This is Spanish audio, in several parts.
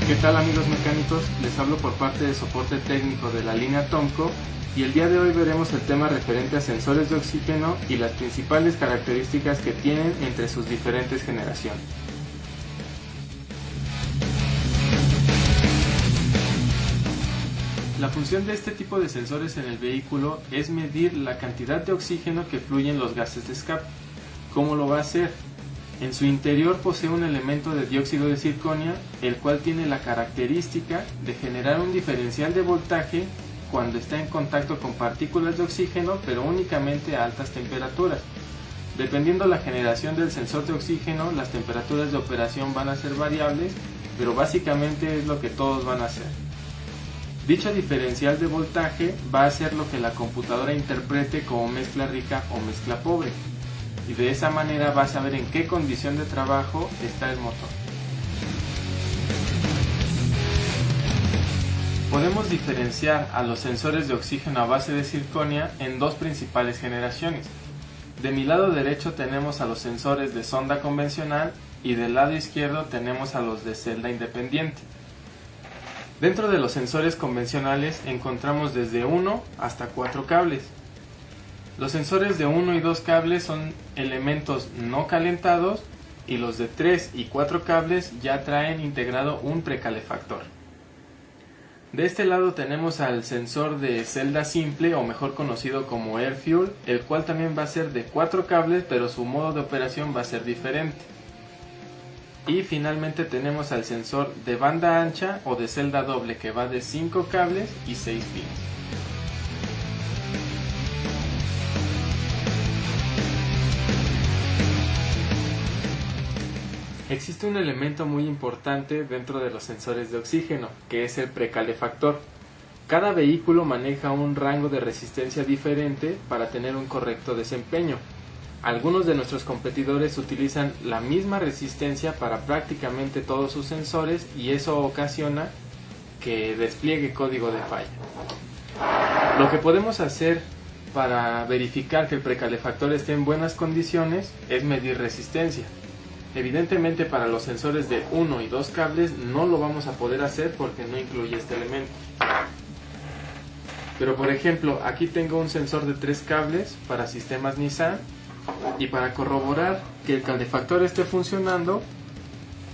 ¿Qué tal amigos mecánicos? Les hablo por parte de soporte técnico de la línea Tomco y el día de hoy veremos el tema referente a sensores de oxígeno y las principales características que tienen entre sus diferentes generaciones. La función de este tipo de sensores en el vehículo es medir la cantidad de oxígeno que fluye en los gases de escape. ¿Cómo lo va a hacer? En su interior posee un elemento de dióxido de circonio, el cual tiene la característica de generar un diferencial de voltaje cuando está en contacto con partículas de oxígeno, pero únicamente a altas temperaturas. Dependiendo la generación del sensor de oxígeno, las temperaturas de operación van a ser variables, pero básicamente es lo que todos van a hacer. Dicho diferencial de voltaje va a ser lo que la computadora interprete como mezcla rica o mezcla pobre, y de esa manera va a saber en qué condición de trabajo está el motor. Podemos diferenciar a los sensores de oxígeno a base de circonia en dos principales generaciones. De mi lado derecho tenemos a los sensores de sonda convencional y del lado izquierdo tenemos a los de celda independiente. Dentro de los sensores convencionales encontramos desde 1 hasta 4 cables. Los sensores de 1 y 2 cables son elementos no calentados y los de 3 y 4 cables ya traen integrado un precalefactor. De este lado tenemos al sensor de celda simple o mejor conocido como Air Fuel, el cual también va a ser de 4 cables pero su modo de operación va a ser diferente. Y finalmente tenemos al sensor de banda ancha o de celda doble que va de 5 cables y 6 pines. Existe un elemento muy importante dentro de los sensores de oxígeno, que es el precalefactor. Cada vehículo maneja un rango de resistencia diferente para tener un correcto desempeño. Algunos de nuestros competidores utilizan la misma resistencia para prácticamente todos sus sensores y eso ocasiona que despliegue código de falla. Lo que podemos hacer para verificar que el precalefactor esté en buenas condiciones es medir resistencia. Evidentemente para los sensores de 1 y 2 cables no lo vamos a poder hacer porque no incluye este elemento. Pero por ejemplo, aquí tengo un sensor de 3 cables para sistemas Nissan y para corroborar que el calefactor esté funcionando,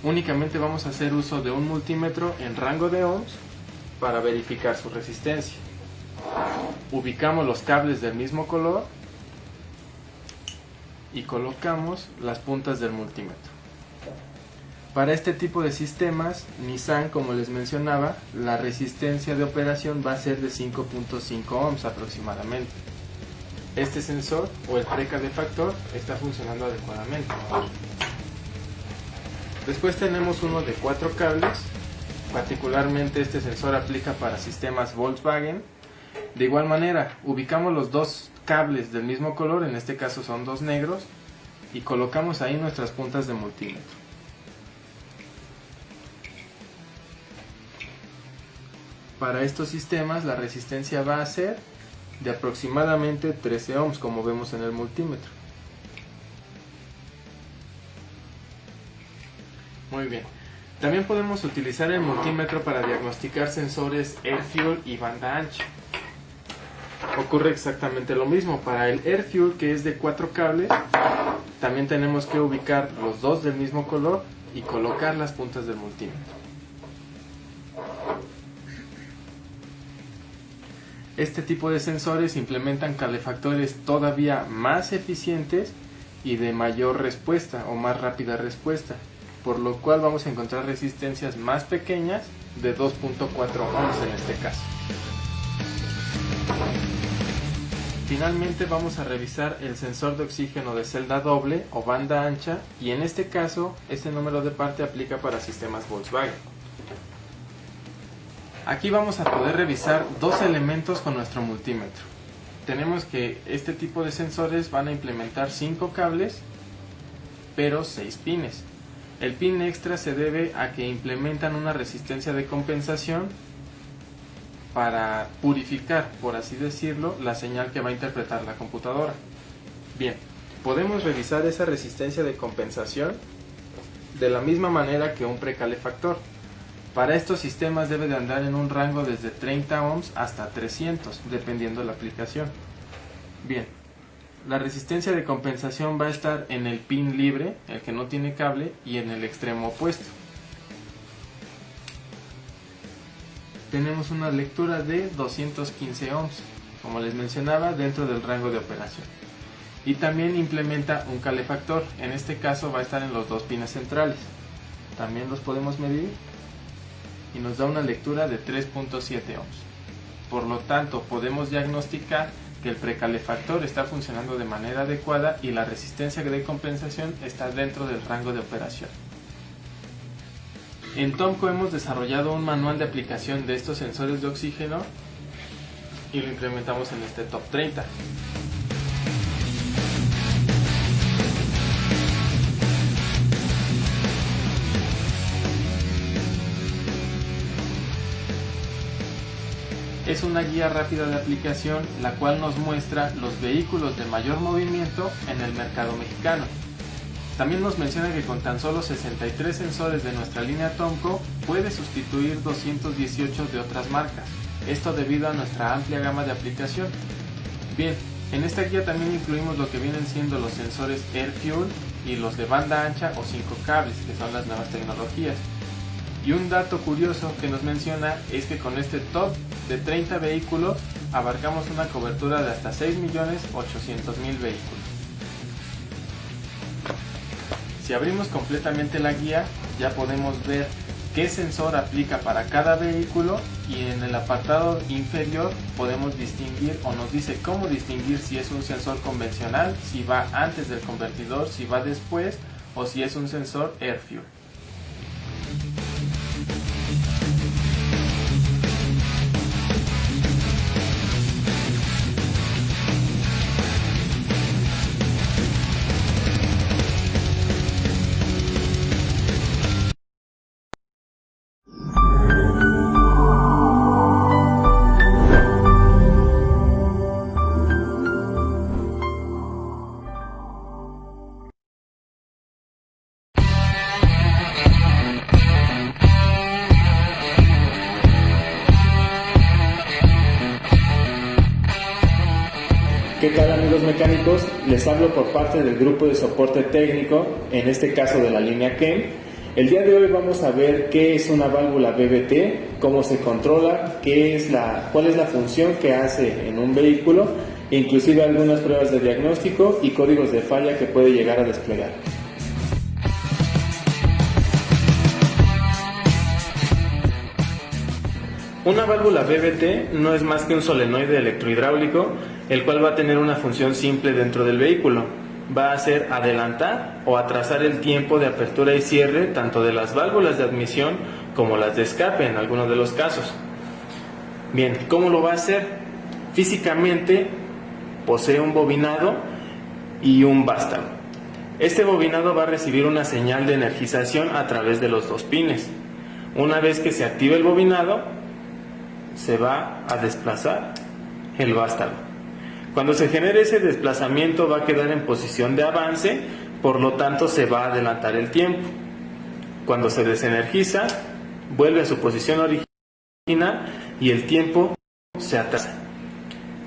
únicamente vamos a hacer uso de un multímetro en rango de ohms para verificar su resistencia. Ubicamos los cables del mismo color y colocamos las puntas del multímetro. Para este tipo de sistemas, Nissan, como les mencionaba, la resistencia de operación va a ser de 5.5 ohms aproximadamente. Este sensor o el precalefactor está funcionando adecuadamente. Después tenemos uno de 4 cables, particularmente este sensor aplica para sistemas Volkswagen. De igual manera, ubicamos los dos cables del mismo color, en este caso son 2 negros, y colocamos ahí nuestras puntas de multímetro. Para estos sistemas la resistencia va a ser de aproximadamente 13 ohms, como vemos en el multímetro. Muy bien. También podemos utilizar el multímetro para diagnosticar sensores Air Fuel y banda ancha. Ocurre exactamente lo mismo. Para el Air Fuel, que es de 4 cables, también tenemos que ubicar los dos del mismo color y colocar las puntas del multímetro. Este tipo de sensores implementan calefactores todavía más eficientes y de mayor respuesta o más rápida respuesta, por lo cual vamos a encontrar resistencias más pequeñas de 2.4 ohms en este caso. Finalmente vamos a revisar el sensor de oxígeno de celda doble o banda ancha y en este caso este número de parte aplica para sistemas Volkswagen. Aquí vamos a poder revisar dos elementos con nuestro multímetro. Tenemos que este tipo de sensores van a implementar 5 cables, pero 6 pines. El pin extra se debe a que implementan una resistencia de compensación para purificar, por así decirlo, la señal que va a interpretar la computadora. Bien, podemos revisar esa resistencia de compensación de la misma manera que un precalefactor. Para estos sistemas debe de andar en un rango desde 30 ohms hasta 300, dependiendo de la aplicación. Bien, la resistencia de compensación va a estar en el pin libre, el que no tiene cable, y en el extremo opuesto. Tenemos una lectura de 215 ohms, como les mencionaba, dentro del rango de operación. Y también implementa un calefactor, en este caso va a estar en los dos pines centrales. También los podemos medir y nos da una lectura de 3.7 ohms. Por lo tanto, podemos diagnosticar que el precalefactor está funcionando de manera adecuada y la resistencia de compensación está dentro del rango de operación. En Tomco hemos desarrollado un manual de aplicación de estos sensores de oxígeno y lo implementamos en este top 30. Es una guía rápida de aplicación, la cual nos muestra los vehículos de mayor movimiento en el mercado mexicano. También nos menciona que con tan solo 63 sensores de nuestra línea Tomco puede sustituir 218 de otras marcas. Esto debido a nuestra amplia gama de aplicación. Bien, en esta guía también incluimos lo que vienen siendo los sensores Air Fuel y los de banda ancha o 5 cables, que son las nuevas tecnologías. Y un dato curioso que nos menciona es que con este top de 30 vehículos abarcamos una cobertura de hasta 6.800.000 vehículos. Si abrimos completamente la guía, ya podemos ver qué sensor aplica para cada vehículo y en el apartado inferior podemos distinguir o nos dice cómo distinguir si es un sensor convencional, si va antes del convertidor, si va después o si es un sensor Air Fuel. ¿Qué tal, amigos mecánicos? Les hablo por parte del grupo de soporte técnico, en este caso de la línea KEM. El día de hoy vamos a ver qué es una válvula BBT, cómo se controla, cuál es la función que hace en un vehículo, inclusive algunas pruebas de diagnóstico y códigos de falla que puede llegar a desplegar. Una válvula BBT no es más que un solenoide electrohidráulico, el cual va a tener una función simple dentro del vehículo. Va a hacer adelantar o atrasar el tiempo de apertura y cierre tanto de las válvulas de admisión como las de escape en algunos de los casos. Bien, ¿cómo lo va a hacer? Físicamente posee un bobinado y un vástago. Este bobinado va a recibir una señal de energización a través de los dos pines. Una vez que se active el bobinado, se va a desplazar el vástago. Cuando se genere ese desplazamiento va a quedar en posición de avance, por lo tanto se va a adelantar el tiempo. Cuando se desenergiza, vuelve a su posición original y el tiempo se atrasa.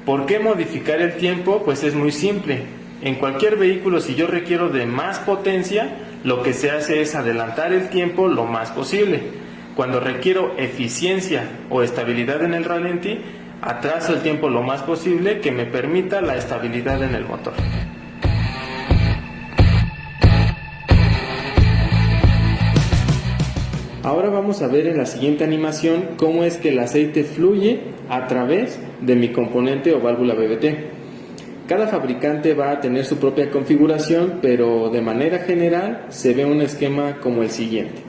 ¿Por qué modificar el tiempo? Pues es muy simple. En cualquier vehículo, si yo requiero de más potencia, lo que se hace es adelantar el tiempo lo más posible. Cuando requiero eficiencia o estabilidad en el ralentí, atraso el tiempo lo más posible que me permita la estabilidad en el motor. Ahora vamos a ver en la siguiente animación cómo es que el aceite fluye a través de mi componente o válvula BBT. Cada fabricante va a tener su propia configuración, pero de manera general se ve un esquema como el siguiente.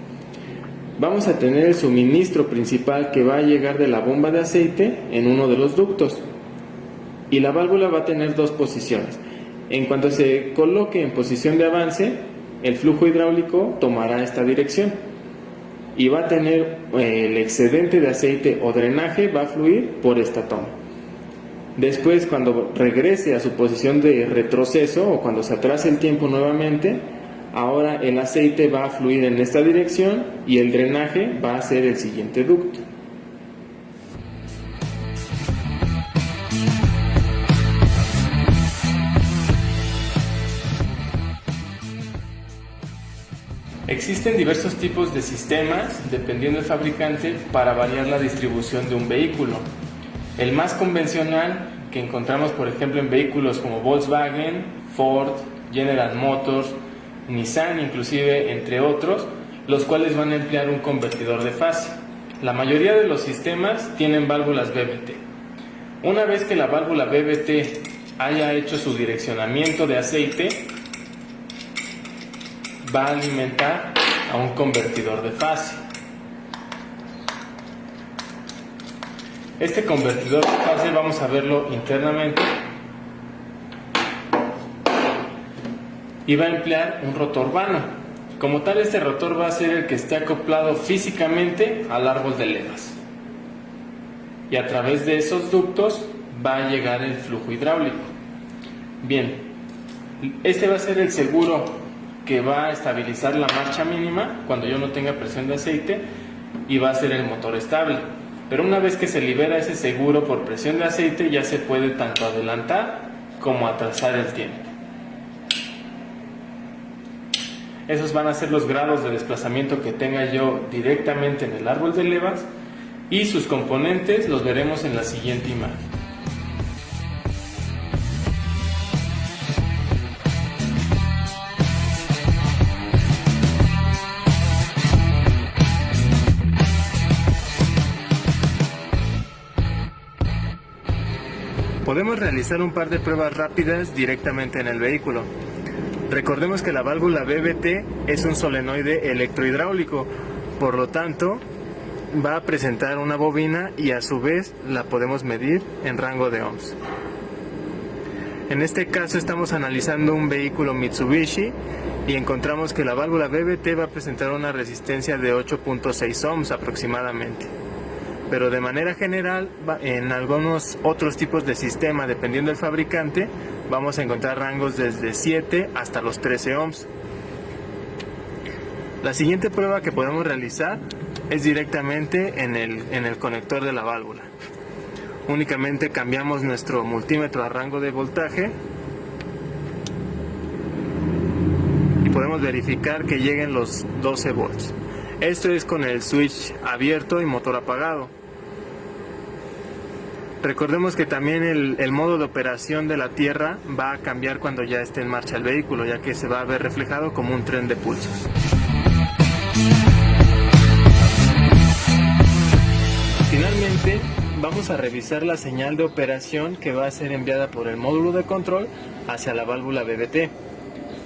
Vamos a tener el suministro principal que va a llegar de la bomba de aceite en uno de los ductos y la válvula va a tener dos posiciones. En cuanto se coloque en posición de avance, el flujo hidráulico tomará esta dirección y va a tener el excedente de aceite o drenaje va a fluir por esta toma. Después, cuando regrese a su posición de retroceso o cuando se atrase el tiempo nuevamente, Ahora el aceite va a fluir en esta dirección y el drenaje va a ser el siguiente ducto. Existen diversos tipos de sistemas, dependiendo del fabricante, para variar la distribución de un vehículo. El más convencional, que encontramos por ejemplo en vehículos como Volkswagen, Ford, General Motors, Nissan inclusive, entre otros, los cuales van a emplear un convertidor de fase. La mayoría de los sistemas tienen válvulas BBT. Una vez que la válvula BBT haya hecho su direccionamiento de aceite, va a alimentar a un convertidor de fase. Este convertidor de fase vamos a verlo internamente y va a emplear un rotor vano. Como tal, este rotor va a ser el que esté acoplado físicamente al árbol de levas, y a través de esos ductos va a llegar el flujo hidráulico. Bien, este va a ser el seguro que va a estabilizar la marcha mínima cuando yo no tenga presión de aceite, y va a ser el motor estable. Pero una vez que se libera ese seguro por presión de aceite, ya se puede tanto adelantar como atrasar el tiempo. Esos van a ser los grados de desplazamiento que tenga yo directamente en el árbol de levas, y sus componentes los veremos en la siguiente imagen. Podemos realizar un par de pruebas rápidas directamente en el vehículo. Recordemos que la válvula BBT es un solenoide electrohidráulico, por lo tanto va a presentar una bobina y a su vez la podemos medir en rango de ohms. En este caso estamos analizando un vehículo Mitsubishi y encontramos que la válvula BBT va a presentar una resistencia de 8.6 ohms aproximadamente. Pero de manera general, en algunos otros tipos de sistema, dependiendo del fabricante, vamos a encontrar rangos desde 7 hasta los 13 ohms. La siguiente prueba que podemos realizar es directamente en el conector de la válvula. Únicamente cambiamos nuestro multímetro a rango de voltaje y podemos verificar que lleguen los 12 volts. Esto es con el switch abierto y motor apagado. Recordemos que también el modo de operación de la tierra va a cambiar cuando ya esté en marcha el vehículo, ya que se va a ver reflejado como un tren de pulsos. Finalmente, vamos a revisar la señal de operación que va a ser enviada por el módulo de control hacia la válvula BBT.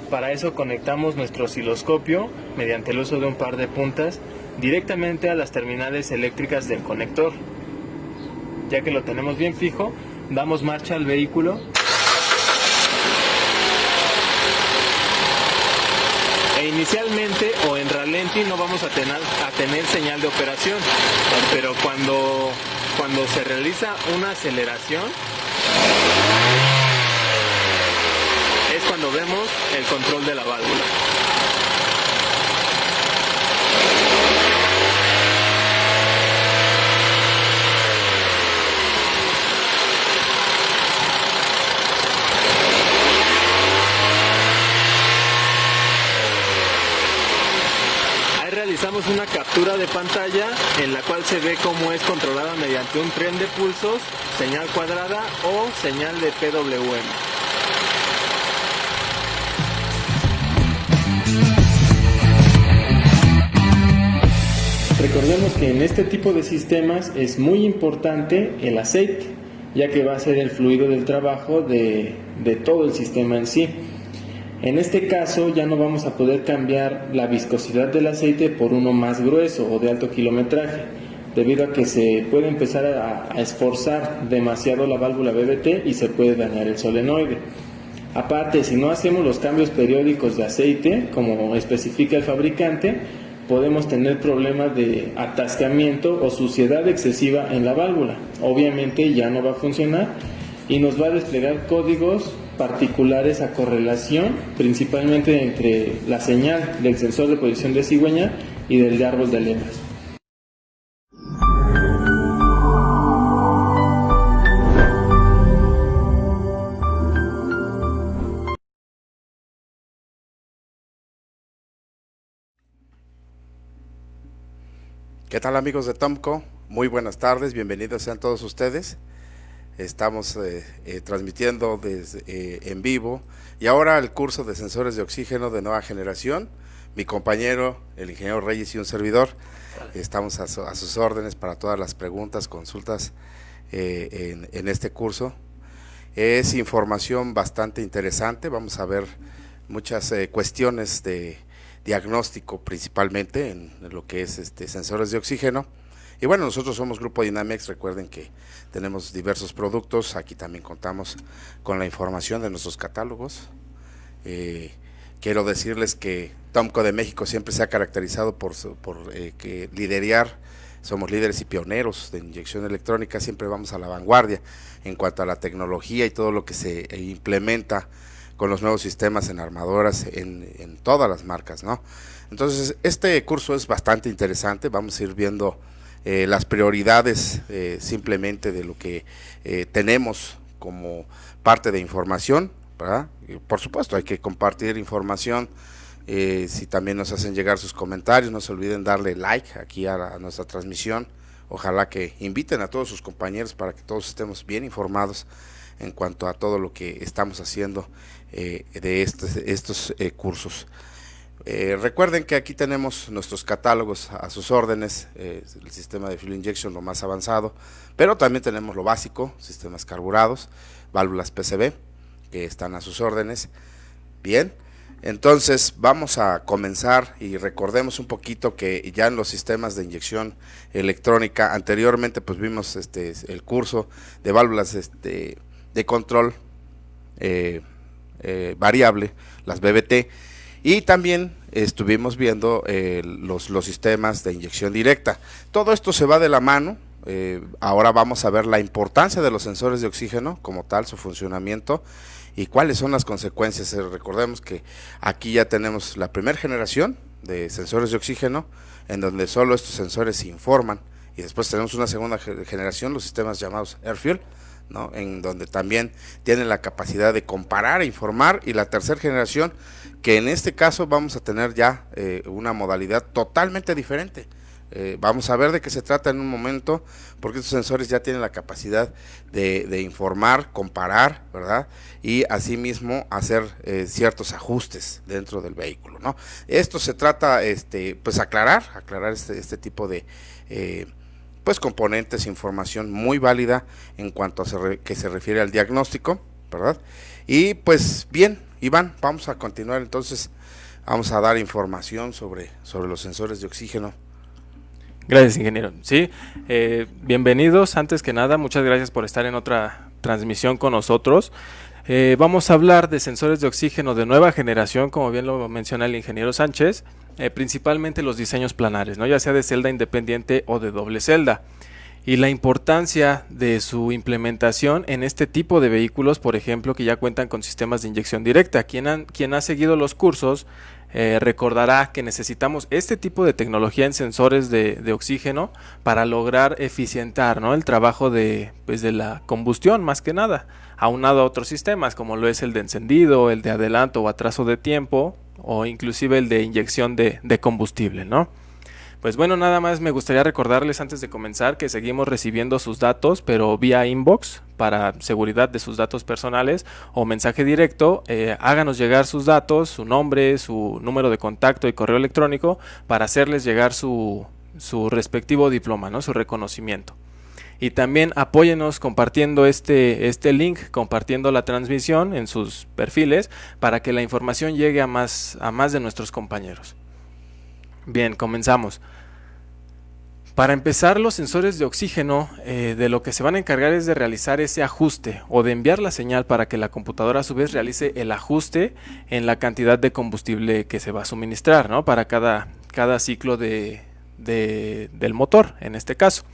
Para eso conectamos nuestro osciloscopio mediante el uso de un par de puntas directamente a las terminales eléctricas del conector. Ya que lo tenemos bien fijo, damos marcha al vehículo e inicialmente o en ralenti no vamos a tener señal de operación, pero cuando se realiza una aceleración es cuando vemos el control de la válvula. Realizamos una captura de pantalla en la cual se ve cómo es controlada mediante un tren de pulsos, señal cuadrada o señal de PWM. Recordemos que en este tipo de sistemas es muy importante el aceite, ya que va a ser el fluido del trabajo de todo el sistema en sí. En este caso ya no vamos a poder cambiar la viscosidad del aceite por uno más grueso o de alto kilometraje, debido a que se puede empezar a esforzar demasiado la válvula BBT y se puede dañar el solenoide. Aparte, si no hacemos los cambios periódicos de aceite, como especifica el fabricante, podemos tener problemas de atascamiento o suciedad excesiva en la válvula. Obviamente ya no va a funcionar y nos va a desplegar códigos particular esa correlación, principalmente entre la señal del sensor de posición de cigüeña y del de árbol de levas. ¿Qué tal, amigos de Tomco? Muy buenas tardes, bienvenidos sean todos ustedes. Estamos transmitiendo en vivo y ahora el curso de sensores de oxígeno de nueva generación. Mi compañero, el ingeniero Reyes, y un servidor, estamos a sus órdenes para todas las preguntas, consultas en este curso. Es información bastante interesante, vamos a ver muchas cuestiones de diagnóstico principalmente en lo que es sensores de oxígeno. Y bueno, nosotros somos Grupo Dynamex, recuerden que tenemos diversos productos, aquí también contamos con la información de nuestros catálogos. Quiero decirles que Tomco de México siempre se ha caracterizado por liderar, somos líderes y pioneros de inyección electrónica, siempre vamos a la vanguardia en cuanto a la tecnología y todo lo que se implementa con los nuevos sistemas en armadoras en todas las marcas, ¿no? Entonces, este curso es bastante interesante, vamos a ir viendo las prioridades simplemente de lo que tenemos como parte de información, ¿verdad? Y por supuesto, hay que compartir información. Si también nos hacen llegar sus comentarios, no se olviden darle like aquí a nuestra transmisión. Ojalá que inviten a todos sus compañeros para que todos estemos bien informados en cuanto a todo lo que estamos haciendo de estos cursos. Recuerden que aquí tenemos nuestros catálogos a sus órdenes, el sistema de fuel injection lo más avanzado, pero también tenemos lo básico, sistemas carburados, válvulas PCB que están a sus órdenes. Bien, entonces vamos a comenzar y recordemos un poquito que ya en los sistemas de inyección electrónica anteriormente pues vimos el curso de válvulas de control variable, las BBT, y también estuvimos viendo los sistemas de inyección directa. Todo esto se va de la mano. Ahora vamos a ver la importancia de los sensores de oxígeno como tal, su funcionamiento y cuáles son las consecuencias. Recordemos que aquí ya tenemos la primera generación de sensores de oxígeno en donde solo estos sensores se informan, y después tenemos una segunda generación, los sistemas llamados AirFuel, ¿no? En donde también tienen la capacidad de comparar e informar, y la tercera generación que en este caso vamos a tener ya una modalidad totalmente diferente. Vamos a ver de qué se trata en un momento, porque estos sensores ya tienen la capacidad de informar, comparar, ¿verdad? Y asimismo hacer ciertos ajustes dentro del vehículo, ¿no? Esto se trata, pues aclarar este tipo de pues componentes, información muy válida en cuanto a que se refiere al diagnóstico, ¿verdad? Y pues bien, Iván, vamos a continuar entonces, vamos a dar información sobre los sensores de oxígeno. Gracias, ingeniero. Sí, bienvenidos. Antes que nada, muchas gracias por estar en otra transmisión con nosotros. Vamos a hablar de sensores de oxígeno de nueva generación, como bien lo menciona el ingeniero Sánchez, principalmente los diseños planares, ¿no? Ya sea de celda independiente o de doble celda. Y la importancia de su implementación en este tipo de vehículos, por ejemplo, que ya cuentan con sistemas de inyección directa. Quien ha seguido los cursos recordará que necesitamos este tipo de tecnología en sensores de oxígeno para lograr eficientar, ¿no?, el trabajo de la combustión, más que nada, aunado a otros sistemas como lo es el de encendido, el de adelanto o atraso de tiempo, o inclusive el de inyección de combustible, ¿no? Pues bueno, nada más me gustaría recordarles antes de comenzar que seguimos recibiendo sus datos, pero vía inbox para seguridad de sus datos personales, o mensaje directo. Háganos llegar sus datos, su nombre, su número de contacto y correo electrónico para hacerles llegar su respectivo diploma, ¿no?, su reconocimiento. Y también apóyenos compartiendo este link, compartiendo la transmisión en sus perfiles para que la información llegue a más de nuestros compañeros. Bien, comenzamos. Para empezar, los sensores de oxígeno de lo que se van a encargar es de realizar ese ajuste o de enviar la señal para que la computadora a su vez realice el ajuste en la cantidad de combustible que se va a suministrar, ¿no?, para cada ciclo del motor en este caso.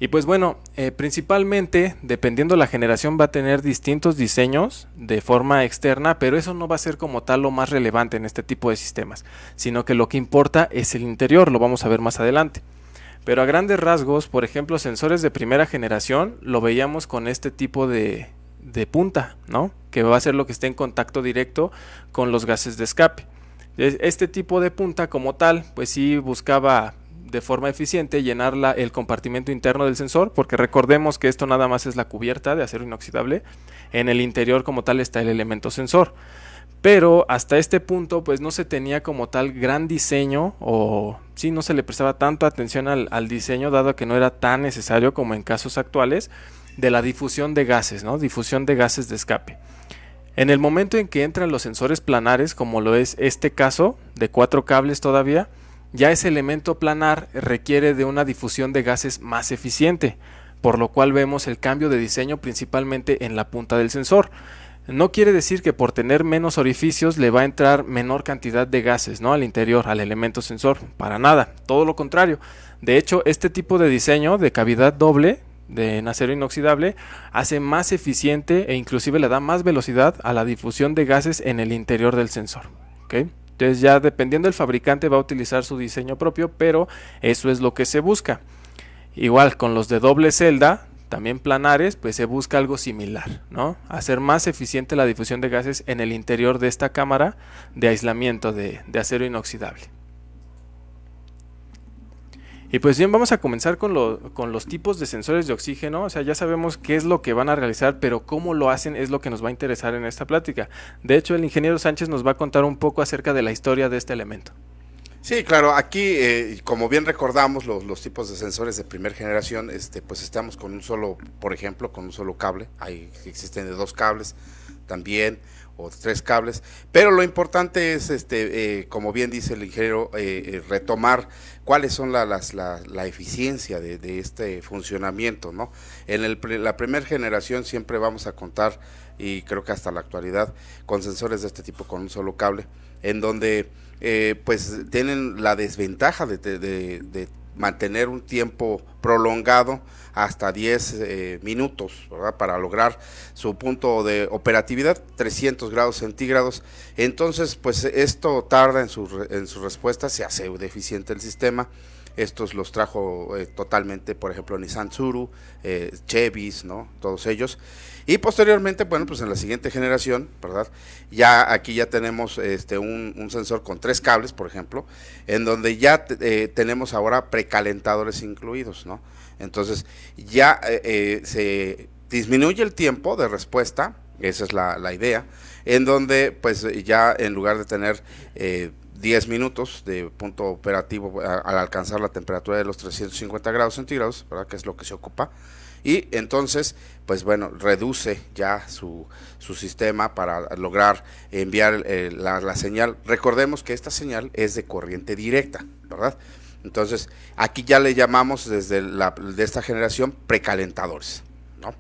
Y pues bueno, principalmente, dependiendo la generación, va a tener distintos diseños de forma externa, pero eso no va a ser como tal lo más relevante en este tipo de sistemas, sino que lo que importa es el interior, lo vamos a ver más adelante. Pero a grandes rasgos, por ejemplo, sensores de primera generación, lo veíamos con este tipo de punta, ¿no? Que va a ser lo que esté en contacto directo con los gases de escape. Este tipo de punta como tal, pues sí buscaba de forma eficiente llenar el compartimento interno del sensor, porque recordemos que esto nada más es la cubierta de acero inoxidable. En el interior como tal está el elemento sensor, pero hasta este punto pues no se tenía como tal gran diseño, o sí, no se le prestaba tanto atención al diseño, dado que no era tan necesario como en casos actuales de la difusión de gases, ¿no? Difusión de gases de escape. En el momento en que entran los sensores planares, como lo es este caso de 4 cables todavía, ya ese elemento planar requiere de una difusión de gases más eficiente, por lo cual vemos el cambio de diseño principalmente en la punta del sensor. No quiere decir que por tener menos orificios le va a entrar menor cantidad de gases, ¿no?, al interior, al elemento sensor, para nada, todo lo contrario. De hecho, este tipo de diseño de cavidad doble de acero inoxidable hace más eficiente e inclusive le da más velocidad a la difusión de gases en el interior del sensor, ¿okay? Entonces ya dependiendo del fabricante va a utilizar su diseño propio, pero eso es lo que se busca. Igual con los de doble celda, también planares, pues se busca algo similar, ¿no? Hacer más eficiente la difusión de gases en el interior de esta cámara de aislamiento de acero inoxidable. Y pues bien, vamos a comenzar con los tipos de sensores de oxígeno. O sea, ya sabemos qué es lo que van a realizar, pero cómo lo hacen es lo que nos va a interesar en esta plática. De hecho, el ingeniero Sánchez nos va a contar un poco acerca de la historia de este elemento. Sí, claro, aquí como bien recordamos los tipos de sensores de primera generación, pues estamos con un solo, por ejemplo, con un solo cable. Existen de 2 cables también, o 3 cables, pero lo importante es, como bien dice el ingeniero, retomar cuáles son la eficiencia de este funcionamiento, ¿no? En la primera generación siempre vamos a contar, y creo que hasta la actualidad, con sensores de este tipo con un solo cable, en donde pues tienen la desventaja de mantener un tiempo prolongado hasta 10 minutos, ¿verdad?, para lograr su punto de operatividad, 300 grados centígrados. Entonces, pues esto tarda en su respuesta, se hace deficiente el sistema. Estos los trajo totalmente, por ejemplo, Nissan Tsuru, Chevys, ¿no?, todos ellos. Y posteriormente, bueno, pues en la siguiente generación, ¿verdad?, aquí ya tenemos un sensor con 3 cables, por ejemplo, en donde ya tenemos ahora precalentadores incluidos, ¿no? Entonces ya se disminuye el tiempo de respuesta, esa es la idea, en donde pues ya en lugar de tener 10 minutos de punto operativo al alcanzar la temperatura de los 350 grados centígrados, ¿verdad?, que es lo que se ocupa, y entonces pues bueno, reduce ya su sistema para lograr enviar la señal. Recordemos que esta señal es de corriente directa, ¿verdad? Entonces aquí ya le llamamos de esta generación precalentadores, ¿no?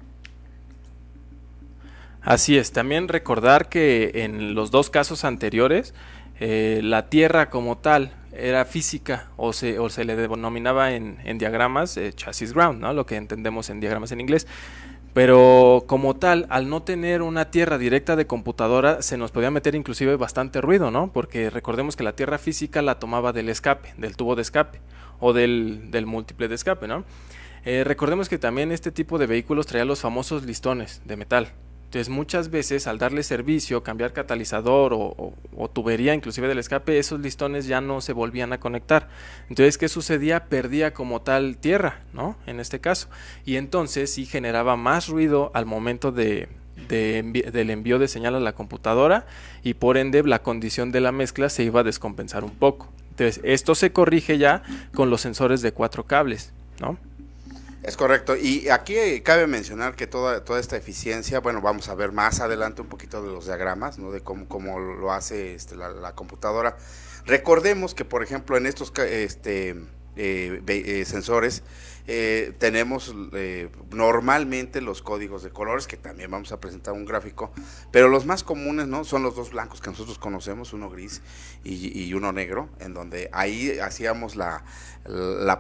Así es, también recordar que en los 2 casos anteriores la Tierra como tal era física, o se le denominaba en diagramas chassis ground, ¿no?, lo que entendemos en diagramas en inglés. Pero como tal, al no tener una tierra directa de computadora, se nos podía meter inclusive bastante ruido, ¿no? Porque recordemos que la tierra física la tomaba del escape, del tubo de escape o del múltiple de escape, ¿no? Recordemos que también este tipo de vehículos traía los famosos listones de metal. Entonces muchas veces al darle servicio, cambiar catalizador o tubería inclusive del escape, esos listones ya no se volvían a conectar. Entonces, ¿qué sucedía? Perdía como tal tierra, ¿no?, en este caso. Y entonces sí generaba más ruido al momento del envío de señal a la computadora, y por ende la condición de la mezcla se iba a descompensar un poco. Entonces esto se corrige ya con los sensores de 4 cables, ¿no? Es correcto, y aquí cabe mencionar que toda esta eficiencia, bueno, vamos a ver más adelante un poquito de los diagramas, ¿no?, de cómo lo hace la computadora. Recordemos que, por ejemplo, en estos sensores, tenemos normalmente los códigos de colores, que también vamos a presentar un gráfico, pero los más comunes, ¿no?, son los dos blancos que nosotros conocemos, uno gris y uno negro, en donde ahí hacíamos la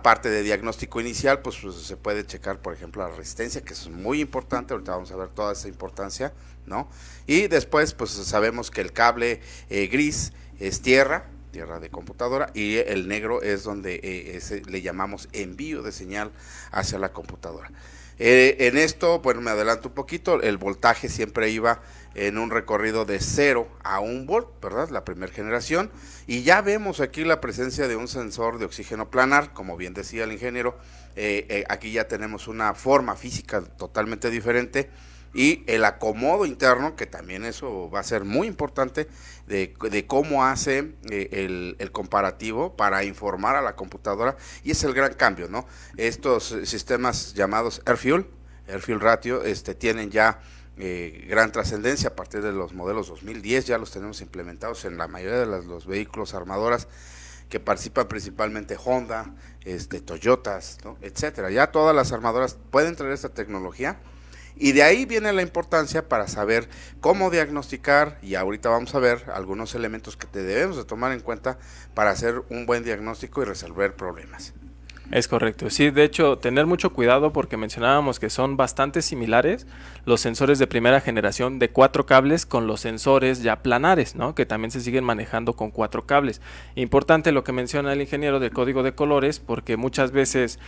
parte de diagnóstico inicial. Pues se puede checar, por ejemplo, la resistencia, que es muy importante. Ahorita vamos a ver toda esa importancia, ¿no? Y después pues sabemos que el cable gris es tierra de computadora, y el negro es donde le llamamos envío de señal hacia la computadora. En esto, bueno, me adelanto un poquito, el voltaje siempre iba en un recorrido de 0 a 1 volt, ¿verdad?, la primera generación, y ya vemos aquí la presencia de un sensor de oxígeno planar, como bien decía el ingeniero. Aquí ya tenemos una forma física totalmente diferente, y el acomodo interno, que también eso va a ser muy importante, de cómo hace el comparativo para informar a la computadora, y es el gran cambio, ¿no? Estos sistemas llamados Air-Fuel Ratio, tienen ya gran trascendencia a partir de los modelos 2010, ya los tenemos implementados en la mayoría de los vehículos armadoras que participan, principalmente Honda, Toyotas, ¿no?, etcétera. Ya todas las armadoras pueden traer esta tecnología, y de ahí viene la importancia para saber cómo diagnosticar, y ahorita vamos a ver algunos elementos que debemos de tomar en cuenta para hacer un buen diagnóstico y resolver problemas. Es correcto, sí, de hecho tener mucho cuidado, porque mencionábamos que son bastante similares los sensores de primera generación de 4 cables con los sensores ya planares, ¿no?, que también se siguen manejando con 4 cables. Importante lo que menciona el ingeniero del código de colores, porque muchas veces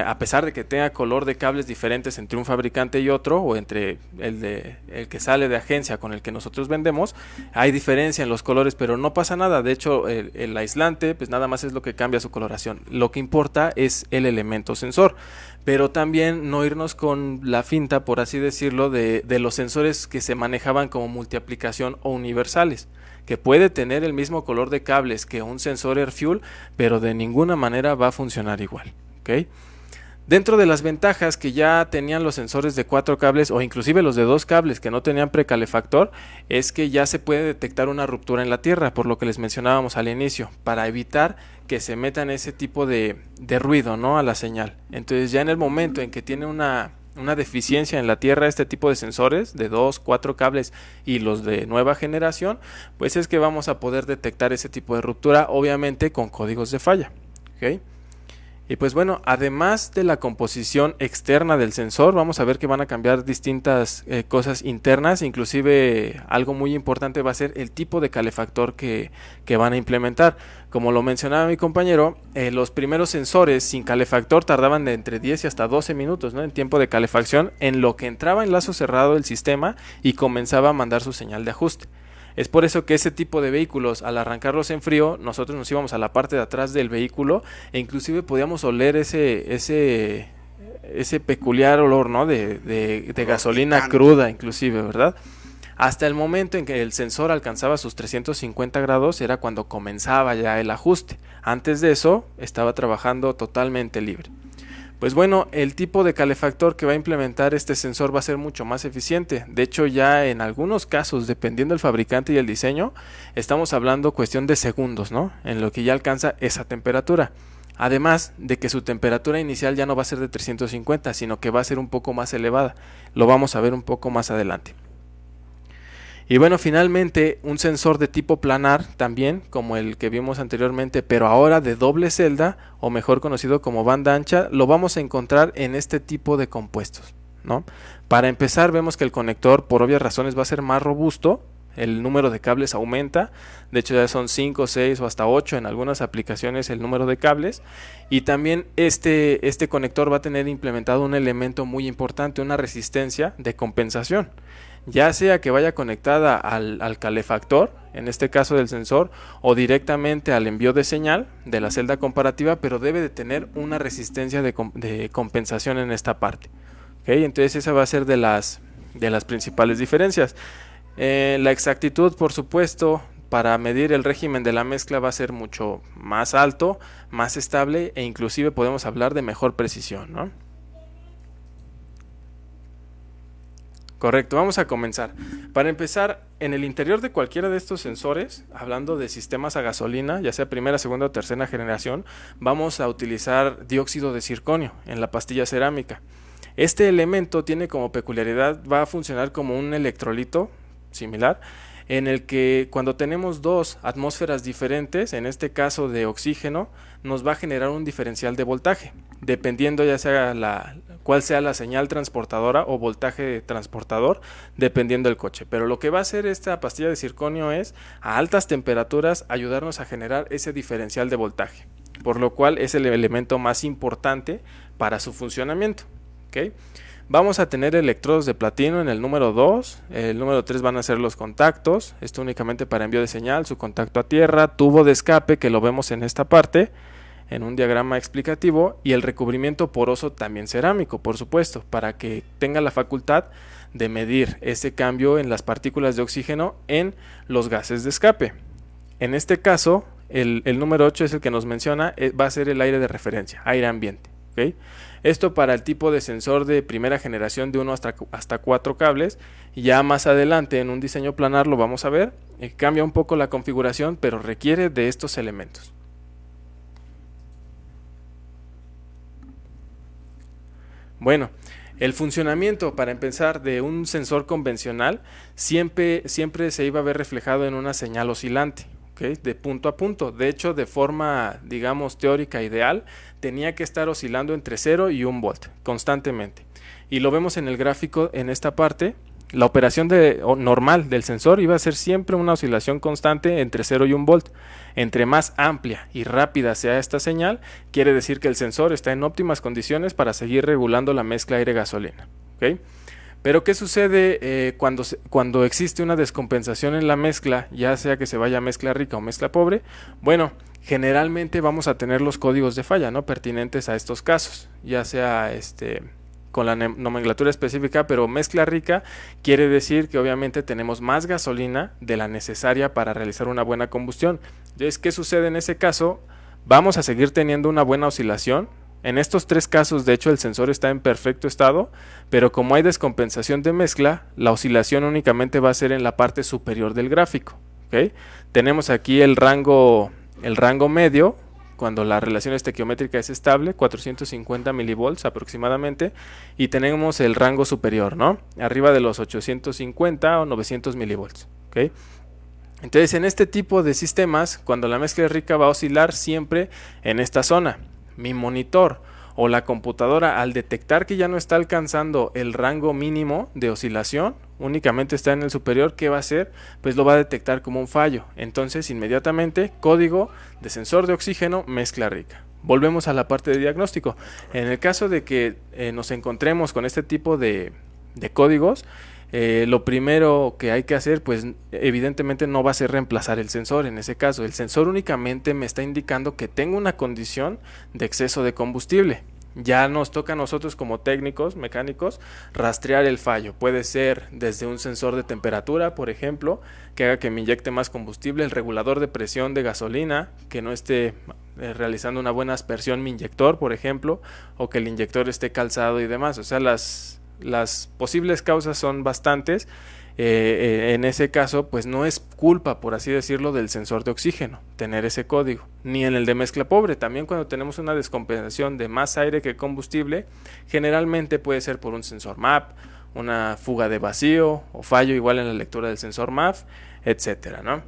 a pesar de que tenga color de cables diferentes entre un fabricante y otro, o entre el que sale de agencia con el que nosotros vendemos, hay diferencia en los colores, pero no pasa nada. De hecho el aislante pues nada más es lo que cambia su coloración, lo que importa es el elemento sensor. Pero también no irnos con la finta, por así decirlo, de los sensores que se manejaban como multiaplicación o universales, que puede tener el mismo color de cables que un sensor Air-Fuel, pero de ninguna manera va a funcionar igual, ¿ok? Dentro de las ventajas que ya tenían los sensores de 4 cables, o inclusive los de 2 cables que no tenían precalefactor, es que ya se puede detectar una ruptura en la tierra, por lo que les mencionábamos al inicio, para evitar que se metan ese tipo de ruido, ¿no?, a la señal. Entonces ya en el momento en que tiene una deficiencia en la tierra este tipo de sensores de 2, 4 cables y los de nueva generación, pues es que vamos a poder detectar ese tipo de ruptura, obviamente con códigos de falla, ¿ok? Y pues bueno, además de la composición externa del sensor, vamos a ver que van a cambiar distintas cosas internas. Inclusive algo muy importante va a ser el tipo de calefactor que van a implementar. Como lo mencionaba mi compañero, los primeros sensores sin calefactor tardaban de entre 10 y hasta 12 minutos, ¿no?, en tiempo de calefacción, en lo que entraba en lazo cerrado del sistema y comenzaba a mandar su señal de ajuste. Es por eso que ese tipo de vehículos, al arrancarlos en frío, nosotros nos íbamos a la parte de atrás del vehículo e inclusive podíamos oler ese peculiar olor, ¿no?, de gasolina cruda, inclusive, ¿verdad? Hasta el momento en que el sensor alcanzaba sus 350 grados era cuando comenzaba ya el ajuste. Antes de eso estaba trabajando totalmente libre. Pues bueno, el tipo de calefactor que va a implementar este sensor va a ser mucho más eficiente. De hecho, ya en algunos casos, dependiendo del fabricante y el diseño, estamos hablando cuestión de segundos, ¿no?, en lo que ya alcanza esa temperatura. Además de que su temperatura inicial ya no va a ser de 350, sino que va a ser un poco más elevada. Lo vamos a ver un poco más adelante. Y bueno, finalmente un sensor de tipo planar también, como el que vimos anteriormente, pero ahora de doble celda, o mejor conocido como banda ancha, lo vamos a encontrar en este tipo de compuestos, ¿no? Para empezar, vemos que el conector, por obvias razones, va a ser más robusto. El número de cables aumenta, de hecho ya son 5, 6 o hasta 8 en algunas aplicaciones el número de cables. Y también este conector va a tener implementado un elemento muy importante, una resistencia de compensación, ya sea que vaya conectada al calefactor, en este caso del sensor, o directamente al envío de señal de la celda comparativa, pero debe de tener una resistencia de compensación en esta parte, ¿okay? Entonces esa va a ser de las principales diferencias. La exactitud, por supuesto, para medir el régimen de la mezcla va a ser mucho más alto, más estable, e inclusive podemos hablar de mejor precisión, ¿no? Correcto, vamos a comenzar. Para empezar, en el interior de cualquiera de estos sensores, hablando de sistemas a gasolina, ya sea primera, segunda o tercera generación, vamos a utilizar dióxido de circonio en la pastilla cerámica. Este elemento tiene como peculiaridad, va a funcionar como un electrolito similar, en el que cuando tenemos dos atmósferas diferentes, en este caso de oxígeno, nos va a generar un diferencial de voltaje, dependiendo ya sea cuál sea la señal transportadora o voltaje transportador, dependiendo del coche. Pero lo que va a hacer esta pastilla de circonio es, a altas temperaturas, ayudarnos a generar ese diferencial de voltaje, por lo cual es el elemento más importante para su funcionamiento. ¿Okay? Vamos a tener electrodos de platino en el número 2, el número 3 van a ser los contactos, esto únicamente para envío de señal, su contacto a tierra, tubo de escape que lo vemos en esta parte, en un diagrama explicativo, y el recubrimiento poroso también cerámico, por supuesto, para que tenga la facultad de medir ese cambio en las partículas de oxígeno en los gases de escape. En este caso, el número 8 es el que nos menciona, va a ser el aire de referencia, aire ambiente. ¿Okay? Esto para el tipo de sensor de primera generación de 1 hasta 4 cables. Ya más adelante en un diseño planar lo vamos a ver, cambia un poco la configuración, pero requiere de estos elementos. Bueno, el funcionamiento, para empezar, de un sensor convencional siempre se iba a ver reflejado en una señal oscilante. ¿Okay? De punto a punto. De hecho, de forma, digamos, teórica ideal, tenía que estar oscilando entre 0 y 1 volt constantemente. Y lo vemos en el gráfico en esta parte. La operación normal del sensor iba a ser siempre una oscilación constante entre 0 y 1 volt. Entre más amplia y rápida sea esta señal, quiere decir que el sensor está en óptimas condiciones para seguir regulando la mezcla aire-gasolina. ¿Okay? Pero ¿qué sucede cuando existe una descompensación en la mezcla, ya sea que se vaya a mezcla rica o mezcla pobre? Bueno, generalmente vamos a tener los códigos de falla, ¿no?, pertinentes a estos casos, ya sea con la nomenclatura específica, pero mezcla rica quiere decir que obviamente tenemos más gasolina de la necesaria para realizar una buena combustión. Entonces, ¿qué sucede en ese caso? Vamos a seguir teniendo una buena oscilación. En estos 3 casos, de hecho, el sensor está en perfecto estado, pero como hay descompensación de mezcla, la oscilación únicamente va a ser en la parte superior del gráfico. ¿Okay? Tenemos aquí el rango medio, cuando la relación estequiométrica es estable, 450 milivolts aproximadamente, y tenemos el rango superior, ¿no?, arriba de los 850 o 900 milivolts. ¿Okay? Entonces, en este tipo de sistemas, cuando la mezcla es rica, va a oscilar siempre en esta zona. Mi monitor o la computadora, al detectar que ya no está alcanzando el rango mínimo de oscilación, únicamente está en el superior, ¿qué va a hacer? Pues lo va a detectar como un fallo. Entonces, inmediatamente, código de sensor de oxígeno, mezcla rica. Volvemos a la parte de diagnóstico. En el caso de que nos encontremos con este tipo de códigos, lo primero que hay que hacer, pues evidentemente no va a ser reemplazar el sensor. En ese caso, el sensor únicamente me está indicando que tengo una condición de exceso de combustible. Ya nos toca a nosotros como técnicos mecánicos rastrear el fallo. Puede ser desde un sensor de temperatura, por ejemplo, que haga que me inyecte más combustible, el regulador de presión de gasolina, que no esté realizando una buena aspersión mi inyector, por ejemplo, o que el inyector esté calzado y demás. O sea, las posibles causas son bastantes. En ese caso, pues no es culpa, por así decirlo, del sensor de oxígeno tener ese código, ni en el de mezcla pobre. También cuando tenemos una descompensación de más aire que combustible, generalmente puede ser por un sensor MAP, una fuga de vacío o fallo igual en la lectura del sensor MAF, etcétera, ¿no?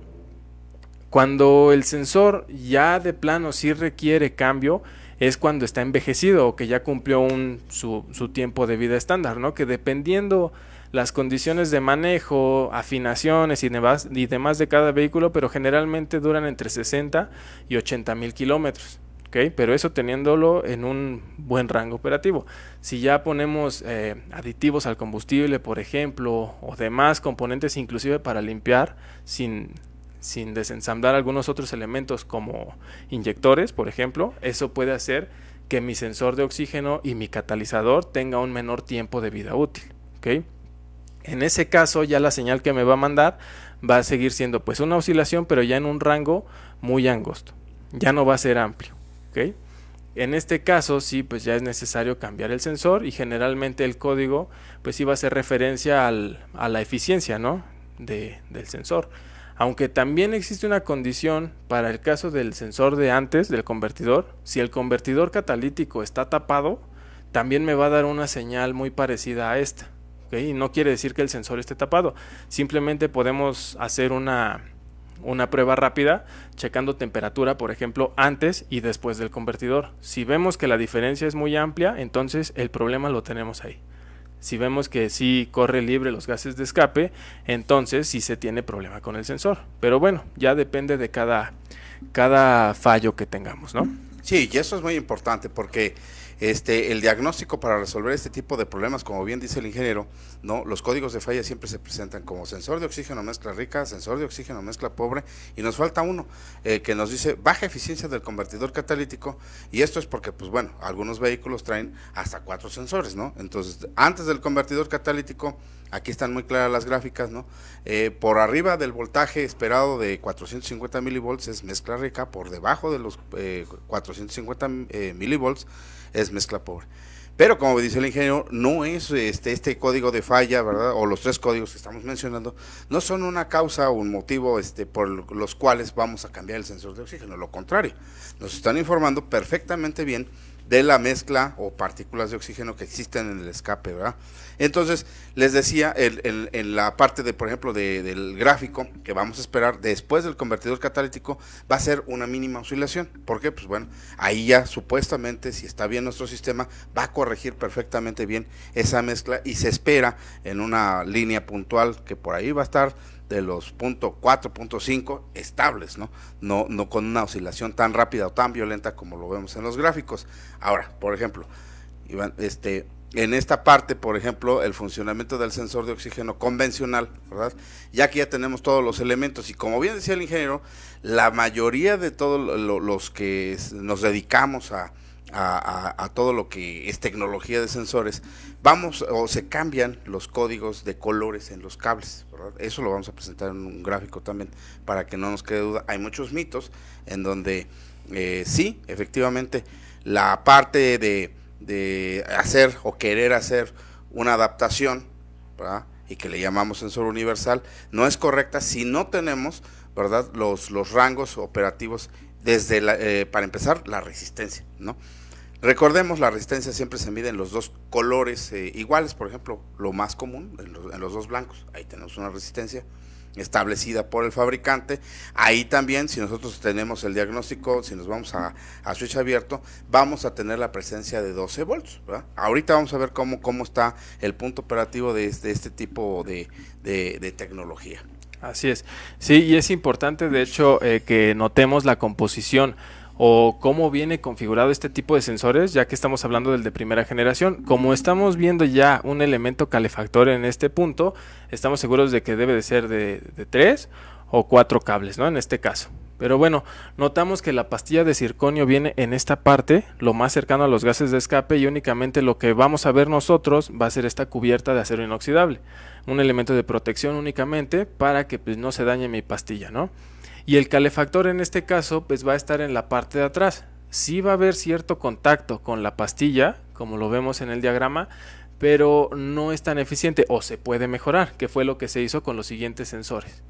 Cuando el sensor ya de plano sí requiere cambio, es cuando está envejecido o que ya cumplió su tiempo de vida estándar, ¿no? Que dependiendo las condiciones de manejo, afinaciones y demás de cada vehículo, pero generalmente duran entre 60 y 80 mil kilómetros. ¿Okay? Pero eso teniéndolo en un buen rango operativo. Si ya ponemos aditivos al combustible, por ejemplo, o demás componentes inclusive para limpiar sin desensamblar algunos otros elementos como inyectores, por ejemplo, eso puede hacer que mi sensor de oxígeno y mi catalizador tenga un menor tiempo de vida útil. ¿Okay? En ese caso, ya la señal que me va a mandar va a seguir siendo pues una oscilación, pero ya en un rango muy angosto. Ya no va a ser amplio. ¿Okay? En este caso sí, pues ya es necesario cambiar el sensor, y generalmente el código pues sí va a hacer referencia a la eficiencia, ¿no?, del sensor. Aunque también existe una condición para el caso del sensor de antes, del convertidor. Si el convertidor catalítico está tapado, también me va a dar una señal muy parecida a esta, ¿okay? Y no quiere decir que el sensor esté tapado, simplemente podemos hacer una prueba rápida checando temperatura, por ejemplo, antes y después del convertidor. Si vemos que la diferencia es muy amplia, entonces el problema lo tenemos ahí. Si vemos que sí corre libre los gases de escape, entonces sí se tiene problema con el sensor. Pero bueno, ya depende de cada fallo que tengamos, ¿no? Sí, y eso es muy importante porque el diagnóstico para resolver este tipo de problemas, como bien dice el ingeniero, ¿no? Los códigos de falla siempre se presentan como sensor de oxígeno mezcla rica, sensor de oxígeno mezcla pobre, y nos falta uno que nos dice baja eficiencia del convertidor catalítico, y esto es porque, pues bueno, algunos vehículos traen hasta 4 sensores, ¿no? Entonces, antes del convertidor catalítico, aquí están muy claras las gráficas, ¿no? Por arriba del voltaje esperado de 450 milivolts es mezcla rica, por debajo de los 450 milivolts es mezcla pobre. Pero como dice el ingeniero, no es este código de falla, ¿verdad? O los 3 códigos que estamos mencionando, no son una causa o un motivo por los cuales vamos a cambiar el sensor de oxígeno. Lo contrario, nos están informando perfectamente bien de la mezcla o partículas de oxígeno que existen en el escape, ¿verdad? Entonces, les decía, en la parte de, por ejemplo, del gráfico que vamos a esperar después del convertidor catalítico, va a ser una mínima oscilación. ¿Por qué? Pues bueno, ahí ya supuestamente, si está bien nuestro sistema, va a corregir perfectamente bien esa mezcla, y se espera en una línea puntual que por ahí va a estar de los .4, .5 estables, no con una oscilación tan rápida o tan violenta como lo vemos en los gráficos. Ahora, por ejemplo, Iván, en esta parte, por ejemplo, el funcionamiento del sensor de oxígeno convencional, ¿verdad? Ya que ya tenemos todos los elementos, y como bien decía el ingeniero, la mayoría de todos los que nos dedicamos a todo lo que es tecnología de sensores, se cambian los códigos de colores en los cables, ¿verdad? Eso lo vamos a presentar en un gráfico también, para que no nos quede duda. Hay muchos mitos en donde sí, efectivamente, la parte de hacer o querer hacer una adaptación, ¿verdad?, y que le llamamos sensor universal, no es correcta si no tenemos, ¿verdad?, los rangos operativos desde para empezar, la resistencia, ¿no? Recordemos, la resistencia siempre se mide en los 2 colores iguales. Por ejemplo, lo más común, en los 2 blancos, ahí tenemos una resistencia establecida por el fabricante. Ahí también, si nosotros tenemos el diagnóstico, si nos vamos a switch abierto, vamos a tener la presencia de 12 volts, ¿verdad? Ahorita vamos a ver cómo está el punto operativo de este tipo de tecnología. Así es, sí, y es importante de hecho que notemos la composición o cómo viene configurado este tipo de sensores, ya que estamos hablando del de primera generación. Como estamos viendo ya un elemento calefactor en este punto, estamos seguros de que debe de ser de 3 o 4 cables, ¿no?, en este caso. Pero bueno, notamos que la pastilla de circonio viene en esta parte, lo más cercano a los gases de escape, y únicamente lo que vamos a ver nosotros va a ser esta cubierta de acero inoxidable, un elemento de protección únicamente para que pues no se dañe mi pastilla, ¿no? Y el calefactor en este caso pues va a estar en la parte de atrás. Sí va a haber cierto contacto con la pastilla, como lo vemos en el diagrama, pero no es tan eficiente, o se puede mejorar, que fue lo que se hizo con los siguientes sensores.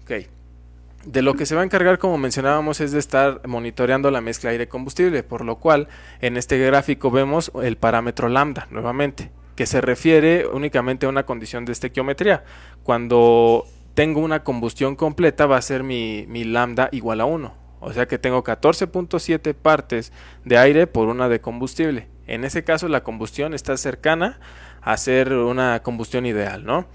Ok, de lo que se va a encargar, como mencionábamos, es de estar monitoreando la mezcla aire-combustible, por lo cual en este gráfico vemos el parámetro lambda nuevamente, que se refiere únicamente a una condición de estequiometría. Cuando tengo una combustión completa va a ser mi lambda igual a 1, o sea que tengo 14.7 partes de aire por una de combustible. En ese caso la combustión está cercana a ser una combustión ideal, ¿no?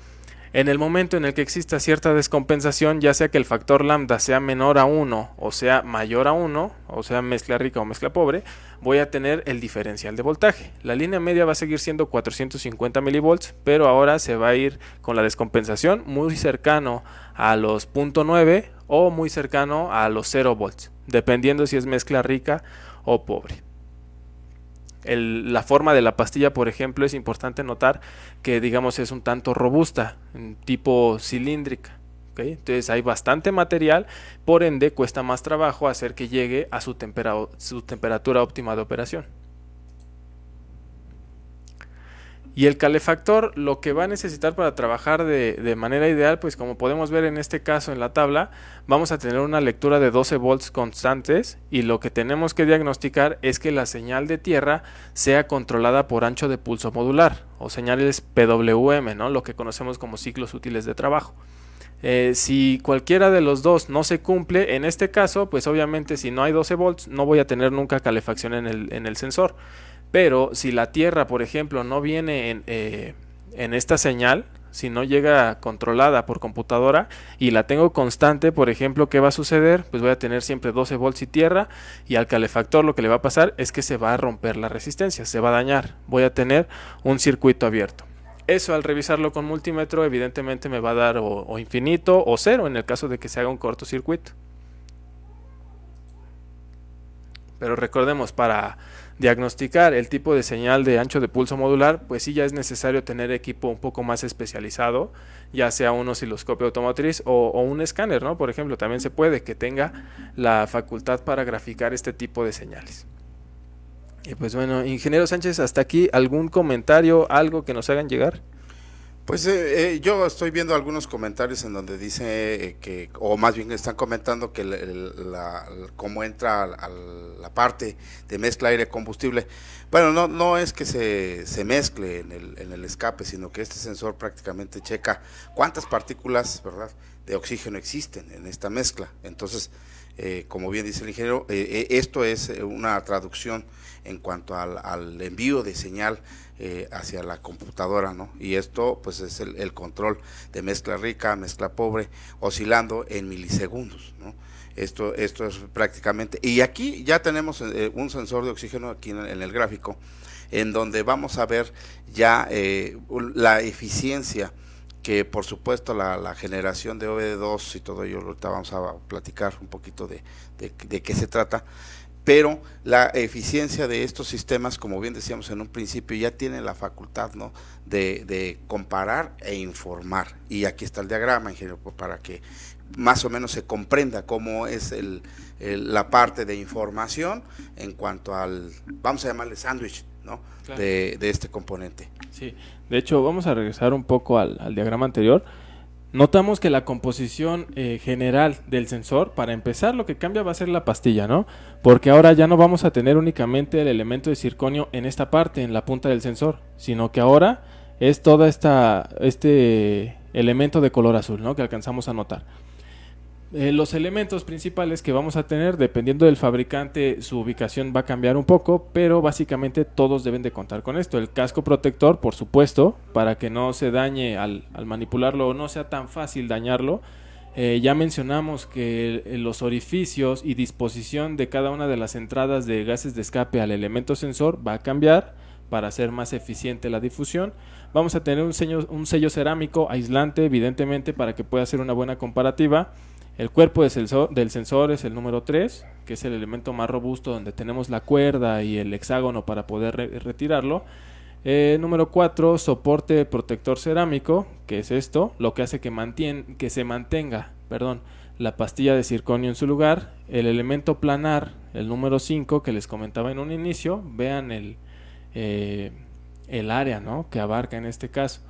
En el momento en el que exista cierta descompensación, ya sea que el factor lambda sea menor a 1 o sea mayor a 1, o sea mezcla rica o mezcla pobre, voy a tener el diferencial de voltaje. La línea media va a seguir siendo 450 milivolts, pero ahora se va a ir con la descompensación muy cercano a los 0.9 o muy cercano a los 0 volts, dependiendo si es mezcla rica o pobre. La forma de la pastilla, por ejemplo, es importante notar que digamos es un tanto robusta, tipo cilíndrica, ¿ok? Entonces hay bastante material, por ende cuesta más trabajo hacer que llegue a su temperatura óptima de operación. Y el calefactor lo que va a necesitar para trabajar de manera ideal, pues como podemos ver en este caso en la tabla, vamos a tener una lectura de 12 volts constantes, y lo que tenemos que diagnosticar es que la señal de tierra sea controlada por ancho de pulso modular o señales PWM, ¿no? Lo que conocemos como ciclos útiles de trabajo. Si cualquiera de los dos no se cumple, en este caso, pues obviamente si no hay 12 volts no voy a tener nunca calefacción en el sensor. Pero si la tierra, por ejemplo, no viene en esta señal, si no llega controlada por computadora y la tengo constante, por ejemplo, ¿qué va a suceder? Pues voy a tener siempre 12 volts y tierra, y al calefactor lo que le va a pasar es que se va a romper la resistencia, se va a dañar, voy a tener un circuito abierto. Eso, al revisarlo con multímetro, evidentemente me va a dar o infinito o cero en el caso de que se haga un cortocircuito. Pero recordemos, para diagnosticar el tipo de señal de ancho de pulso modular, pues sí ya es necesario tener equipo un poco más especializado, ya sea un osciloscopio automotriz o un escáner, ¿no? Por ejemplo, también se puede que tenga la facultad para graficar este tipo de señales. Y pues bueno, ingeniero Sánchez, hasta aquí, ¿algún comentario, algo que nos hagan llegar? Pues yo estoy viendo algunos comentarios en donde dice que, o más bien están comentando que cómo entra a la parte de mezcla aire-combustible. Bueno, no es que se mezcle en el escape, sino que este sensor prácticamente checa cuántas partículas, ¿verdad?, de oxígeno existen en esta mezcla. Entonces, como bien dice el ingeniero, esto es una traducción en cuanto al envío de señal hacia la computadora, ¿no? Y esto pues es el control de mezcla rica, mezcla pobre, oscilando en milisegundos, ¿no? Esto es prácticamente, y aquí ya tenemos un sensor de oxígeno aquí en el gráfico, en donde vamos a ver ya la eficiencia, que por supuesto la generación de OBD2 y todo ello, ahorita vamos a platicar un poquito de qué se trata. Pero la eficiencia de estos sistemas, como bien decíamos en un principio, ya tienen la facultad, ¿no?, de comparar e informar. Y aquí está el diagrama, ingeniero, para que más o menos se comprenda cómo es la parte de información en cuanto al, vamos a llamarle sándwich, ¿no?, claro, de este componente. Sí, de hecho vamos a regresar un poco al diagrama anterior. Notamos que la composición general del sensor, para empezar, lo que cambia va a ser la pastilla, ¿no? Porque ahora ya no vamos a tener únicamente el elemento de circonio en esta parte, en la punta del sensor, sino que ahora es todo este elemento de color azul, ¿no?, que alcanzamos a notar. Los elementos principales que vamos a tener, dependiendo del fabricante, su ubicación va a cambiar un poco, pero básicamente todos deben de contar con esto. El casco protector, por supuesto, para que no se dañe al manipularlo o no sea tan fácil dañarlo. Ya mencionamos que los orificios y disposición de cada una de las entradas de gases de escape al elemento sensor va a cambiar para hacer más eficiente la difusión. Vamos a tener un sello cerámico aislante, evidentemente, para que pueda hacer una buena comparativa. El cuerpo del sensor es el número 3, que es el elemento más robusto, donde tenemos la cuerda y el hexágono para poder retirarlo. Número 4, soporte protector cerámico, que es esto, lo que hace que se mantenga la pastilla de circonio en su lugar. El elemento planar, el número 5, que les comentaba en un inicio, vean el área, ¿no?, que abarca en este caso.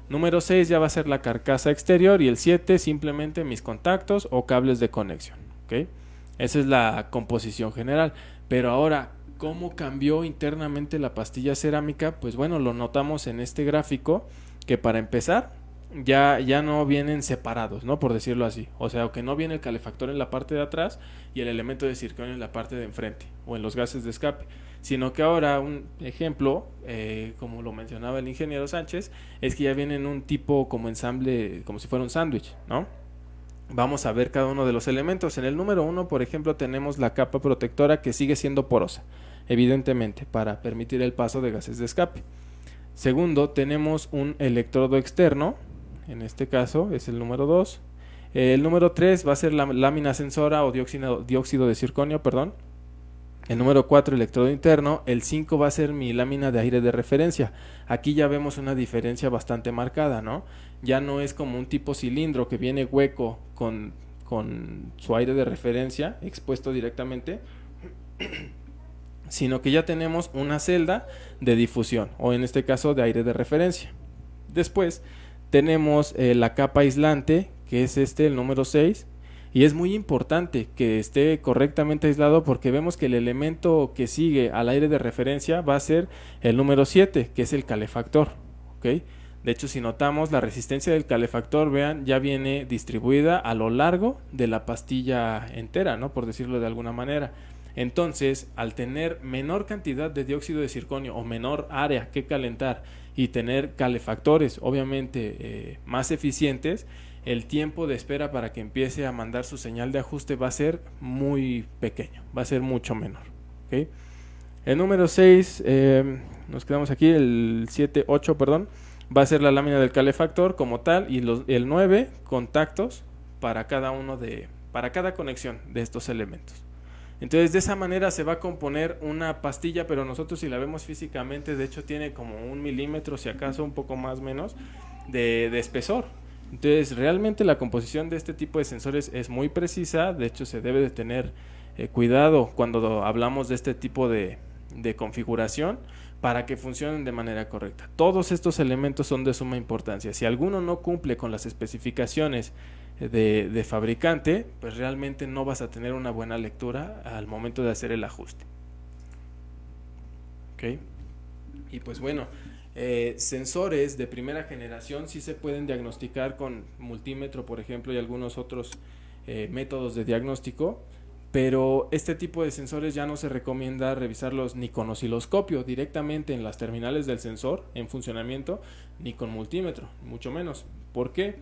Número 6 ya va a ser la carcasa exterior, y el 7 simplemente mis contactos o cables de conexión, ¿okay? Esa es la composición general. Pero ahora, ¿cómo cambió internamente la pastilla cerámica? Pues bueno, lo notamos en este gráfico, que para empezar ya no vienen separados, ¿no?, por decirlo así. O sea, que no viene el calefactor en la parte de atrás y el elemento de circonio en la parte de enfrente o en los gases de escape, sino que ahora, un ejemplo, como lo mencionaba el ingeniero Sánchez, es que ya viene en un tipo como ensamble, como si fuera un sándwich, ¿no? Vamos a ver cada uno de los elementos. En el número 1, por ejemplo, tenemos la capa protectora, que sigue siendo porosa, evidentemente, para permitir el paso de gases de escape. Segundo, tenemos un electrodo externo, en este caso es el número 2. El número 3 va a ser la lámina sensora o dióxido de circonio, El número 4, electrodo interno. El 5 va a ser mi lámina de aire de referencia. Aquí ya vemos una diferencia bastante marcada, ¿no? Ya no es como un tipo cilindro que viene hueco con su aire de referencia expuesto directamente, sino que ya tenemos una celda de difusión, o en este caso de aire de referencia. Después tenemos la capa aislante, que es el número 6, y es muy importante que esté correctamente aislado porque vemos que el elemento que sigue al aire de referencia va a ser el número 7, que es el calefactor, ¿ok? De hecho, si notamos, la resistencia del calefactor, vean, ya viene distribuida a lo largo de la pastilla entera, ¿no? Por decirlo de alguna manera. Entonces, al tener menor cantidad de dióxido de circonio o menor área que calentar y tener calefactores, obviamente, más eficientes, el tiempo de espera para que empiece a mandar su señal de ajuste va a ser muy pequeño, va a ser mucho menor, ¿okay? El número 6, nos quedamos aquí, el 7, 8, perdón, va a ser la lámina del calefactor como tal, y el 9 contactos para cada conexión de estos elementos. Entonces, de esa manera se va a componer una pastilla, pero nosotros, si la vemos físicamente, de hecho tiene como 1 milímetro, si acaso un poco más menos, de espesor. Entonces, realmente la composición de este tipo de sensores es muy precisa. De hecho, se debe de tener cuidado cuando hablamos de este tipo de configuración para que funcionen de manera correcta. Todos estos elementos son de suma importancia. Si alguno no cumple con las especificaciones de fabricante, pues realmente no vas a tener una buena lectura al momento de hacer el ajuste. ¿Okay? Y pues bueno, sensores de primera generación sí se pueden diagnosticar con multímetro, por ejemplo, y algunos otros métodos de diagnóstico, pero este tipo de sensores ya no se recomienda revisarlos ni con osciloscopio directamente en las terminales del sensor en funcionamiento, ni con multímetro, mucho menos. ¿Por qué?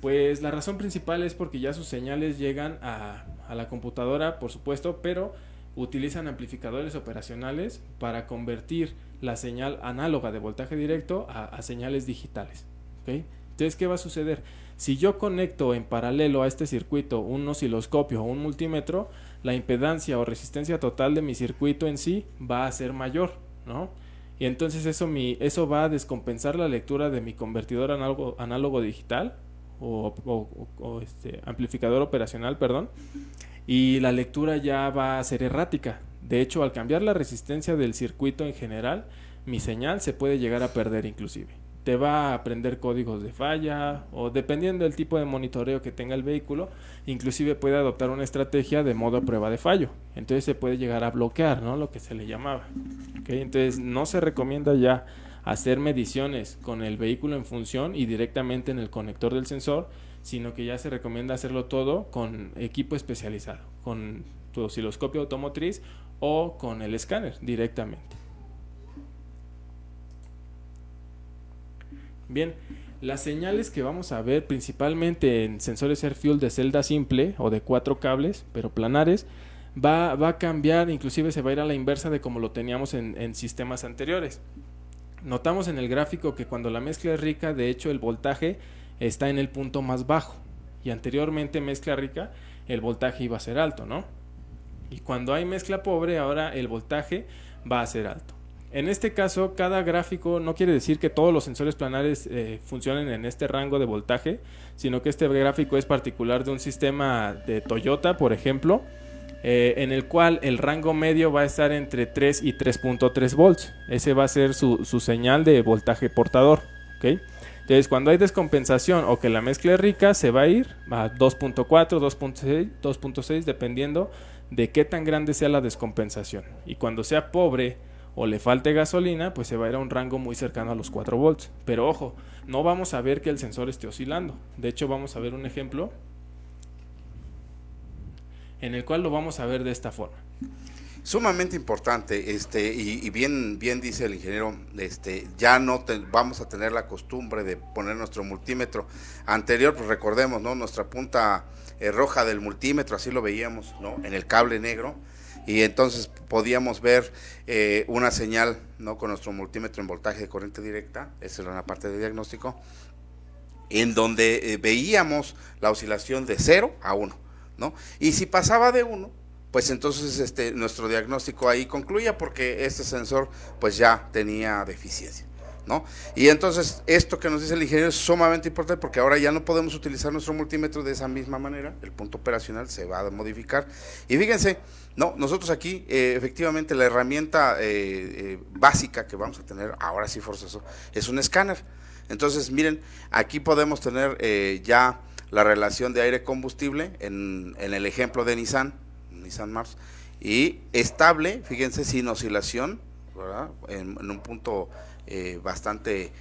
Pues la razón principal es porque ya sus señales llegan a la computadora, por supuesto, pero utilizan amplificadores operacionales para convertir la señal análoga de voltaje directo a señales digitales, ¿okay? Entonces, ¿qué va a suceder? Si yo conecto en paralelo a este circuito un osciloscopio o un multímetro, la impedancia o resistencia total de mi circuito en sí va a ser mayor, ¿no? Y entonces eso va a descompensar la lectura de mi convertidor análogo digital o amplificador operacional, perdón, y la lectura ya va a ser errática. De hecho, al cambiar la resistencia del circuito en general, mi señal se puede llegar a perder inclusive. Te va a aprender códigos de falla, o dependiendo del tipo de monitoreo que tenga el vehículo, inclusive puede adoptar una estrategia de modo prueba de fallo. Entonces se puede llegar a bloquear, ¿no? Lo que se le llamaba. ¿Okay? Entonces no se recomienda ya hacer mediciones con el vehículo en función y directamente en el conector del sensor, sino que ya se recomienda hacerlo todo con equipo especializado, con tu osciloscopio automotriz o con el escáner directamente. Bien, las señales que vamos a ver principalmente en sensores Air-Fuel de celda simple o de 4 cables, pero planares, va a cambiar, inclusive se va a ir a la inversa de como lo teníamos en sistemas anteriores. Notamos en el gráfico que cuando la mezcla es rica, de hecho el voltaje está en el punto más bajo, y anteriormente mezcla rica el voltaje iba a ser alto, ¿no? Y cuando hay mezcla pobre, ahora el voltaje va a ser alto. En este caso, cada gráfico no quiere decir que todos los sensores planares funcionen en este rango de voltaje, sino que este gráfico es particular de un sistema de Toyota, por ejemplo, en el cual el rango medio va a estar entre 3 y 3.3 volts. Ese va a ser su señal de voltaje portador, ¿okay? Entonces, cuando hay descompensación o que la mezcla es rica, se va a ir a 2.4, 2.6, 2.6, dependiendo de qué tan grande sea la descompensación. Y cuando sea pobre o le falte gasolina, pues se va a ir a un rango muy cercano a los 4 volts. Pero ojo, no vamos a ver que el sensor esté oscilando. De hecho, vamos a ver un ejemplo en el cual lo vamos a ver de esta forma. Sumamente importante, y bien dice el ingeniero, ya no vamos a tener la costumbre de poner nuestro multímetro anterior, pues recordemos, ¿no? Nuestra punta roja del multímetro, así lo veíamos, ¿no? En el cable negro, y entonces podíamos ver una señal, ¿no? Con nuestro multímetro en voltaje de corriente directa, esa era una parte de diagnóstico, en donde veíamos la oscilación de 0 a 1, ¿no? Y si pasaba de 1, pues entonces nuestro diagnóstico ahí concluía, porque este sensor pues ya tenía deficiencia, ¿no? Y entonces esto que nos dice el ingeniero es sumamente importante, porque ahora ya no podemos utilizar nuestro multímetro de esa misma manera, el punto operacional se va a modificar. Y fíjense, no, nosotros aquí efectivamente la herramienta básica que vamos a tener, ahora sí forzoso, es un escáner. Entonces miren, aquí podemos tener ya la relación de aire-combustible en el ejemplo de Nissan Mars, y estable, fíjense, sin oscilación, ¿verdad? En un punto bastante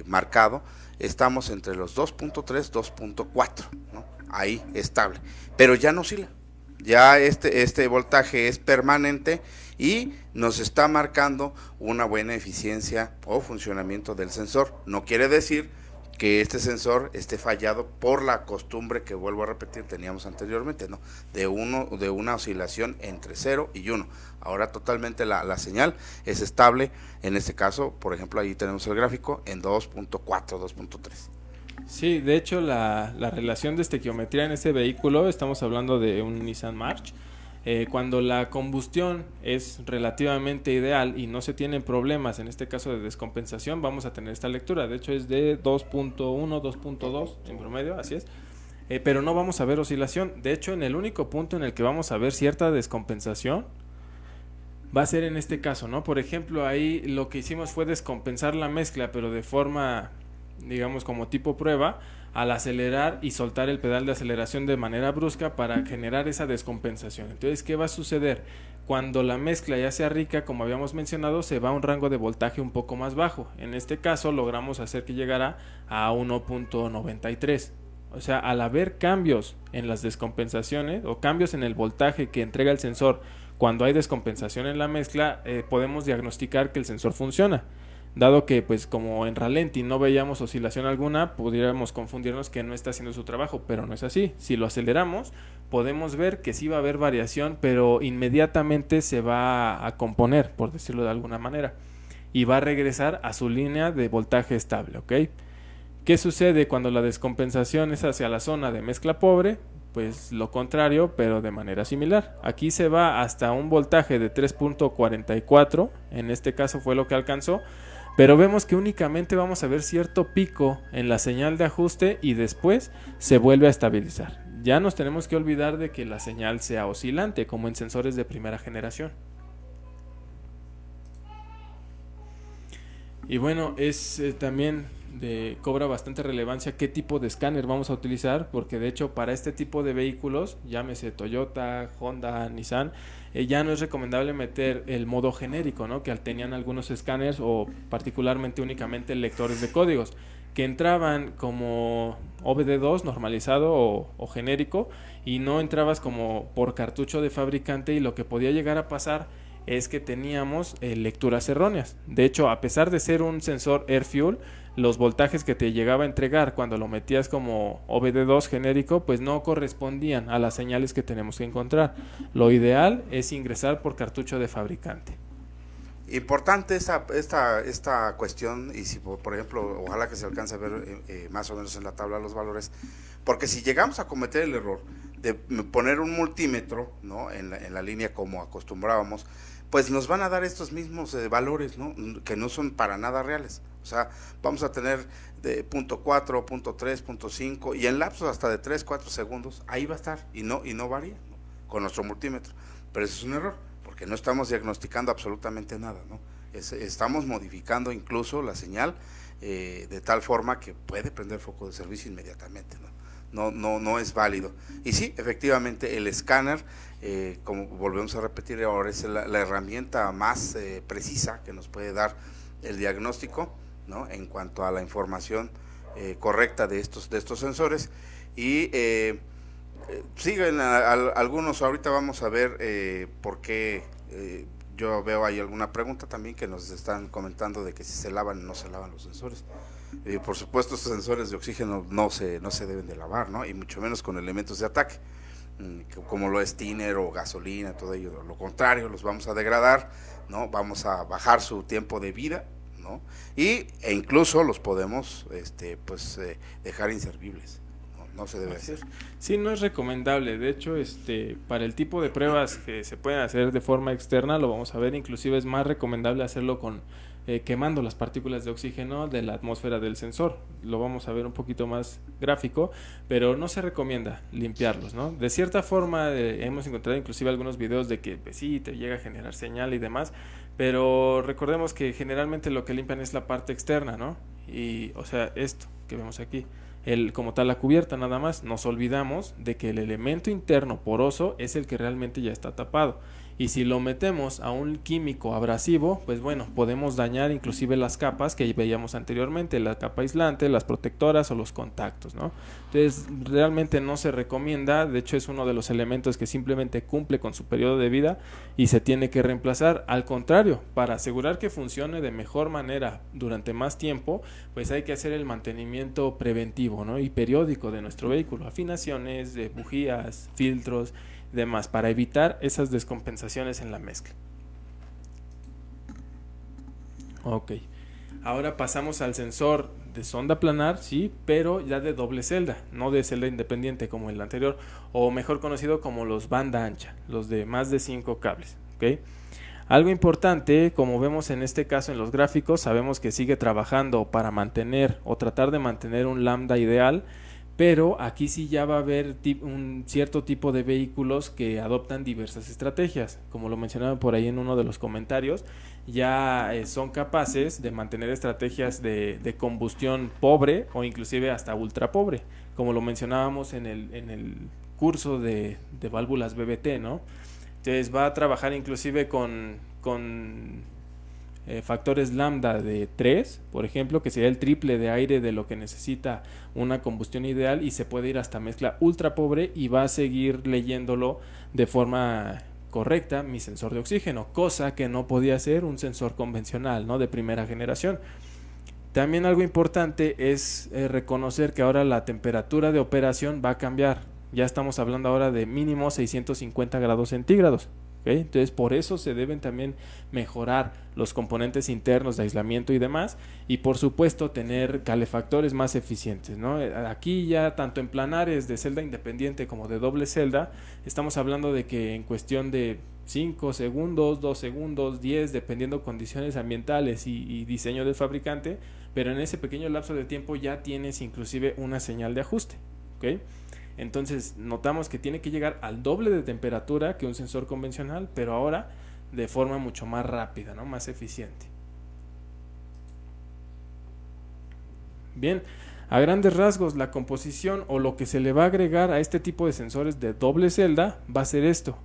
marcado, estamos entre los 2.3, 2.4, ¿no? Ahí estable, pero ya no oscila, ya este voltaje es permanente y nos está marcando una buena eficiencia o funcionamiento del sensor. No quiere decir que este sensor esté fallado por la costumbre que, vuelvo a repetir, teníamos anteriormente, ¿no? De una oscilación entre 0 y 1. Ahora totalmente la señal es estable. En este caso, por ejemplo, ahí tenemos el gráfico en 2.4, 2.3. Sí, de hecho la relación de estequiometría en este vehículo, estamos hablando de un Nissan March, cuando la combustión es relativamente ideal y no se tienen problemas, en este caso de descompensación, vamos a tener esta lectura. De hecho es de 2.1, 2.2 en promedio, así es, pero no vamos a ver oscilación. De hecho, en el único punto en el que vamos a ver cierta descompensación va a ser en este caso, ¿no? Por ejemplo, ahí lo que hicimos fue descompensar la mezcla, pero de forma, digamos, como tipo prueba, al acelerar y soltar el pedal de aceleración de manera brusca para generar esa descompensación. Entonces, ¿qué va a suceder? Cuando la mezcla ya sea rica, como habíamos mencionado, se va a un rango de voltaje un poco más bajo. En este caso logramos hacer que llegara a 1.93. O sea, al haber cambios en las descompensaciones o cambios en el voltaje que entrega el sensor cuando hay descompensación en la mezcla, podemos diagnosticar que el sensor funciona. Dado que, pues, como en ralenti no veíamos oscilación alguna, pudiéramos confundirnos que no está haciendo su trabajo, pero no es así. Si lo aceleramos, podemos ver que sí va a haber variación, pero inmediatamente se va a componer, por decirlo de alguna manera, y va a regresar a su línea de voltaje estable, ¿ok? ¿Qué sucede cuando la descompensación es hacia la zona de mezcla pobre? Pues lo contrario, pero de manera similar. Aquí se va hasta un voltaje de 3.44, en este caso fue lo que alcanzó, pero vemos que únicamente vamos a ver cierto pico en la señal de ajuste y después se vuelve a estabilizar. Ya nos tenemos que olvidar de que la señal sea oscilante, como en sensores de primera generación. Y bueno, es también cobra bastante relevancia qué tipo de escáner vamos a utilizar, porque de hecho para este tipo de vehículos, llámese Toyota, Honda, Nissan, ya no es recomendable meter el modo genérico, ¿no? Que tenían algunos escáneres o particularmente únicamente lectores de códigos que entraban como OBD2 normalizado o genérico, y no entrabas como por cartucho de fabricante, y lo que podía llegar a pasar es que teníamos lecturas erróneas. De hecho, a pesar de ser un sensor AirFuel, los voltajes que te llegaba a entregar cuando lo metías como OBD2 genérico, pues no correspondían a las señales que tenemos que encontrar. Lo ideal es ingresar por cartucho de fabricante. Importante esta cuestión, y si por ejemplo, ojalá que se alcance a ver más o menos en la tabla los valores, porque si llegamos a cometer el error de poner un multímetro, ¿no? en la línea como acostumbrábamos, pues nos van a dar estos mismos valores, ¿no? Que no son para nada reales. O sea, vamos a tener de 0.4, 0.3, 0.5 y en lapsos hasta de 3, 4 segundos, ahí va a estar y no varía, ¿no? Con nuestro multímetro. Pero eso es un error, porque no estamos diagnosticando absolutamente nada, ¿no? Estamos modificando incluso la señal de tal forma que puede prender foco de servicio inmediatamente, ¿no? No es válido. Y sí, efectivamente el escáner, como volvemos a repetir ahora, es la herramienta más precisa que nos puede dar el diagnóstico, ¿no? En cuanto a la información correcta de estos sensores. Y siguen algunos, ahorita vamos a ver por qué. Yo veo ahí alguna pregunta también que nos están comentando de que si se lavan o no se lavan los sensores. Por supuesto, estos sensores de oxígeno no se deben de lavar, ¿no? Y mucho menos con elementos de ataque, como lo es thinner o gasolina, todo ello. Lo contrario, los vamos a degradar, ¿no? Vamos a bajar su tiempo de vida, ¿no? E incluso los podemos dejar inservibles, no se debe hacer. Sí, no es recomendable. De hecho, para el tipo de pruebas que se pueden hacer de forma externa, lo vamos a ver, inclusive es más recomendable hacerlo con quemando las partículas de oxígeno de la atmósfera del sensor. Lo vamos a ver un poquito más gráfico, pero no se recomienda limpiarlos, ¿no? De cierta forma, hemos encontrado inclusive algunos videos de que pues, sí, te llega a generar señal y demás, pero recordemos que generalmente lo que limpian es la parte externa, ¿no? Y, o sea, esto que vemos aquí, como tal la cubierta nada más. Nos olvidamos de que el elemento interno poroso es el que realmente ya está tapado, y si lo metemos a un químico abrasivo, pues bueno, podemos dañar inclusive las capas que veíamos anteriormente, la capa aislante, las protectoras o los contactos, ¿no? Entonces realmente no se recomienda. De hecho es uno de los elementos que simplemente cumple con su periodo de vida y se tiene que reemplazar. Al contrario, para asegurar que funcione de mejor manera durante más tiempo, pues hay que hacer el mantenimiento preventivo, ¿no? Y periódico de nuestro vehículo, afinaciones de bujías, filtros, demás, para evitar esas descompensaciones en la mezcla. Ok, ahora pasamos al sensor de sonda planar, sí, pero ya de doble celda, no de celda independiente como el anterior, o mejor conocido como los banda ancha, los de más de 5 cables. Ok, algo importante, como vemos en este caso en los gráficos, sabemos que sigue trabajando para mantener o tratar de mantener un lambda ideal, pero aquí sí ya va a haber un cierto tipo de vehículos que adoptan diversas estrategias. Como lo mencionaba por ahí en uno de los comentarios, ya son capaces de mantener estrategias de combustión pobre o inclusive hasta ultra pobre, como lo mencionábamos en el curso de válvulas BBT, ¿no? Entonces va a trabajar inclusive con factores lambda de 3, por ejemplo, que sería el triple de aire de lo que necesita una combustión ideal, y se puede ir hasta mezcla ultra pobre y va a seguir leyéndolo de forma correcta mi sensor de oxígeno, cosa que no podía hacer un sensor convencional, ¿no? De primera generación. También algo importante es reconocer que ahora la temperatura de operación va a cambiar. Ya estamos hablando ahora de mínimo 650 grados centígrados. ¿Okay? Entonces por eso se deben también mejorar los componentes internos de aislamiento y demás, y por supuesto tener calefactores más eficientes, ¿no? Aquí ya tanto en planares de celda independiente como de doble celda estamos hablando de que en cuestión de 5 segundos, 2 segundos, 10, dependiendo condiciones ambientales y diseño del fabricante, pero en ese pequeño lapso de tiempo ya tienes inclusive una señal de ajuste. ¿Okay? Entonces notamos que tiene que llegar al doble de temperatura que un sensor convencional, pero ahora de forma mucho más rápida, ¿no? Más eficiente. Bien, a grandes rasgos la composición o lo que se le va a agregar a este tipo de sensores de doble celda va a ser esto,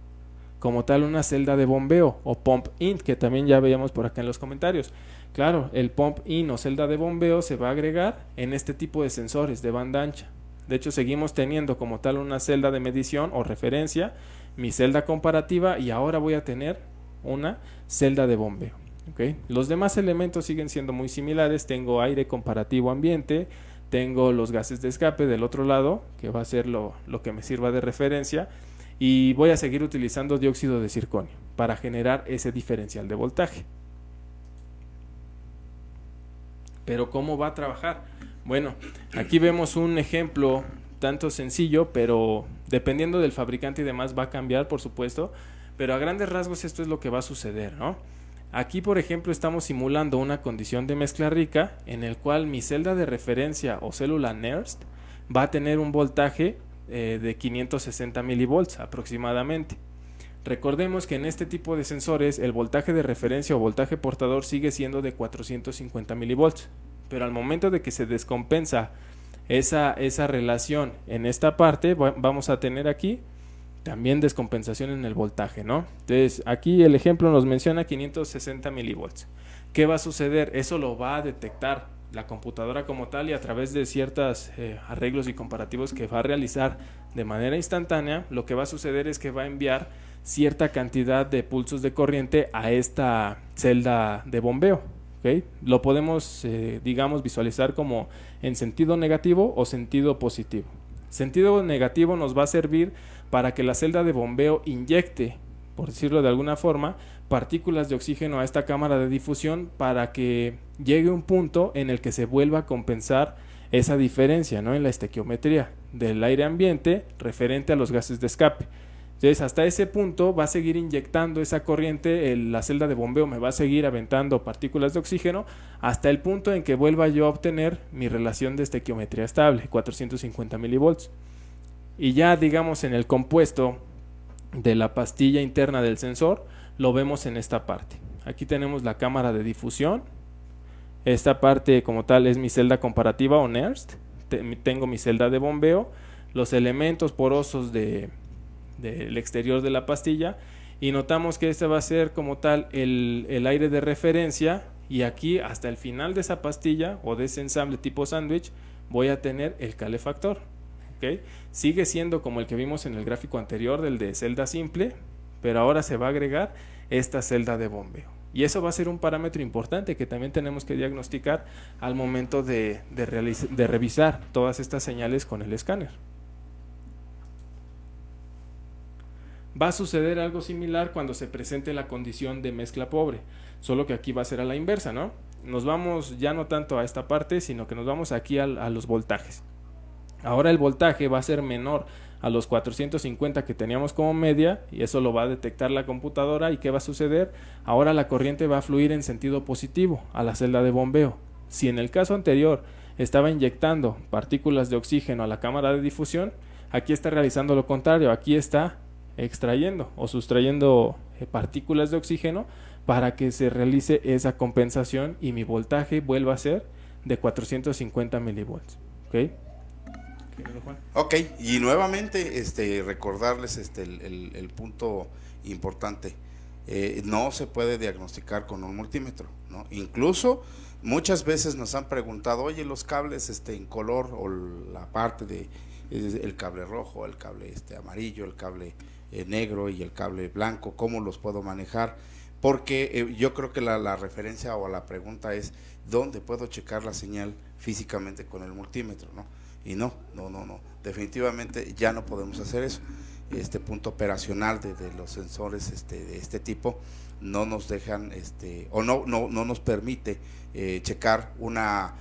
como tal una celda de bombeo o pump in, que también ya veíamos por acá en los comentarios. Claro, el pump in o celda de bombeo se va a agregar en este tipo de sensores de banda ancha. De hecho seguimos teniendo como tal una celda de medición o referencia, mi celda comparativa, y ahora voy a tener una celda de bombeo. ¿Okay? Los demás elementos siguen siendo muy similares. Tengo aire comparativo ambiente, tengo los gases de escape del otro lado, que va a ser lo que me sirva de referencia, y voy a seguir utilizando dióxido de circonio para generar ese diferencial de voltaje. Pero ¿cómo va a trabajar? Bueno, aquí vemos un ejemplo tanto sencillo, pero dependiendo del fabricante y demás va a cambiar, por supuesto, pero a grandes rasgos esto es lo que va a suceder, ¿no? Aquí, por ejemplo, estamos simulando una condición de mezcla rica en el cual mi celda de referencia o célula NERST va a tener un voltaje de 560 milivolts aproximadamente. Recordemos que en este tipo de sensores el voltaje de referencia o voltaje portador sigue siendo de 450 milivolts, pero al momento de que se descompensa esa relación en esta parte, vamos a tener aquí también descompensación en el voltaje, ¿no? Entonces aquí el ejemplo nos menciona 560 milivolts. ¿Qué va a suceder? Eso lo va a detectar la computadora como tal, y a través de ciertos arreglos y comparativos que va a realizar de manera instantánea, lo que va a suceder es que va a enviar cierta cantidad de pulsos de corriente a esta celda de bombeo. ¿Okay? Lo podemos, digamos, visualizar como en sentido negativo o sentido positivo. Sentido negativo nos va a servir para que la celda de bombeo inyecte, por decirlo de alguna forma, partículas de oxígeno a esta cámara de difusión para que llegue un punto en el que se vuelva a compensar esa diferencia, ¿no?, en la estequiometría del aire ambiente referente a los gases de escape. Entonces, hasta ese punto va a seguir inyectando esa corriente, la celda de bombeo me va a seguir aventando partículas de oxígeno hasta el punto en que vuelva yo a obtener mi relación de estequiometría estable, 450 milivolts. Y ya, digamos, en el compuesto de la pastilla interna del sensor, lo vemos en esta parte. Aquí tenemos la cámara de difusión. Esta parte como tal es mi celda comparativa o NERST. Tengo mi celda de bombeo, los elementos porosos del exterior de la pastilla, y notamos que este va a ser como tal el aire de referencia, y aquí hasta el final de esa pastilla o de ese ensamble tipo sándwich voy a tener el calefactor. ¿Okay? Sigue siendo como el que vimos en el gráfico anterior del de celda simple, pero ahora se va a agregar esta celda de bombeo, y eso va a ser un parámetro importante que también tenemos que diagnosticar al momento de revisar todas estas señales con el escáner. Va a suceder algo similar cuando se presente la condición de mezcla pobre, solo que aquí va a ser a la inversa, ¿no? Nos vamos ya no tanto a esta parte, sino que nos vamos aquí a los voltajes. Ahora el voltaje va a ser menor a los 450 que teníamos como media, y eso lo va a detectar la computadora. ¿Y qué va a suceder? Ahora la corriente va a fluir en sentido positivo a la celda de bombeo. Si en el caso anterior estaba inyectando partículas de oxígeno a la cámara de difusión, aquí está realizando lo contrario, aquí está extrayendo o sustrayendo partículas de oxígeno para que se realice esa compensación y mi voltaje vuelva a ser de 450 milivolts. ¿Ok? Ok, y nuevamente recordarles el punto importante. No se puede diagnosticar con un multímetro, ¿no? Incluso muchas veces nos han preguntado, oye, los cables en color, o la parte de el cable rojo, el cable amarillo, el cable negro y el cable blanco, ¿cómo los puedo manejar? Porque yo creo que la referencia o la pregunta es, ¿dónde puedo checar la señal físicamente con el multímetro, ¿no? Y no, definitivamente ya no podemos hacer eso. Este punto operacional de los sensores de este tipo no nos dejan, o no nos permite checar una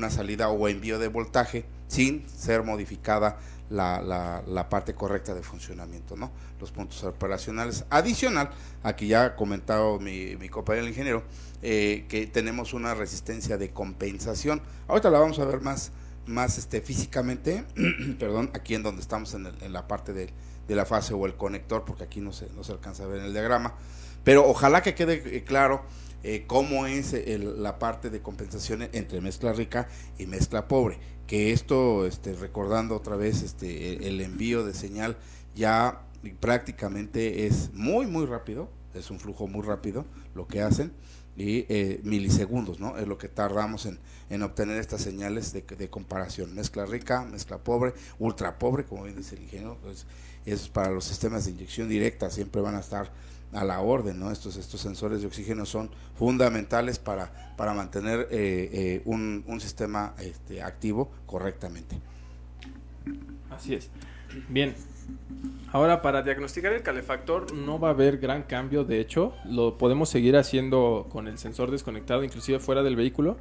salida o envío de voltaje sin ser modificada la parte correcta de funcionamiento, ¿no? Los puntos operacionales. Adicional, aquí ya ha comentado mi compañero el ingeniero, que tenemos una resistencia de compensación. Ahorita la vamos a ver más físicamente, perdón, aquí en donde estamos en la parte de la fase o el conector, porque aquí no se alcanza a ver en el diagrama, pero ojalá que quede claro cómo es la parte de compensación entre mezcla rica y mezcla pobre, que esto, recordando otra vez, el envío de señal ya prácticamente es muy rápido, es un flujo muy rápido lo que hacen, y milisegundos, ¿no? Es lo que tardamos en obtener estas señales de comparación, mezcla rica, mezcla pobre, ultra pobre, como bien dice el ingeniero, pues es para los sistemas de inyección directa, siempre van a estar a la orden, ¿no? Estos sensores de oxígeno son fundamentales para mantener un sistema activo correctamente. Así es. Bien. Ahora, para diagnosticar el calefactor no va a haber gran cambio, de hecho, lo podemos seguir haciendo con el sensor desconectado, inclusive fuera del vehículo,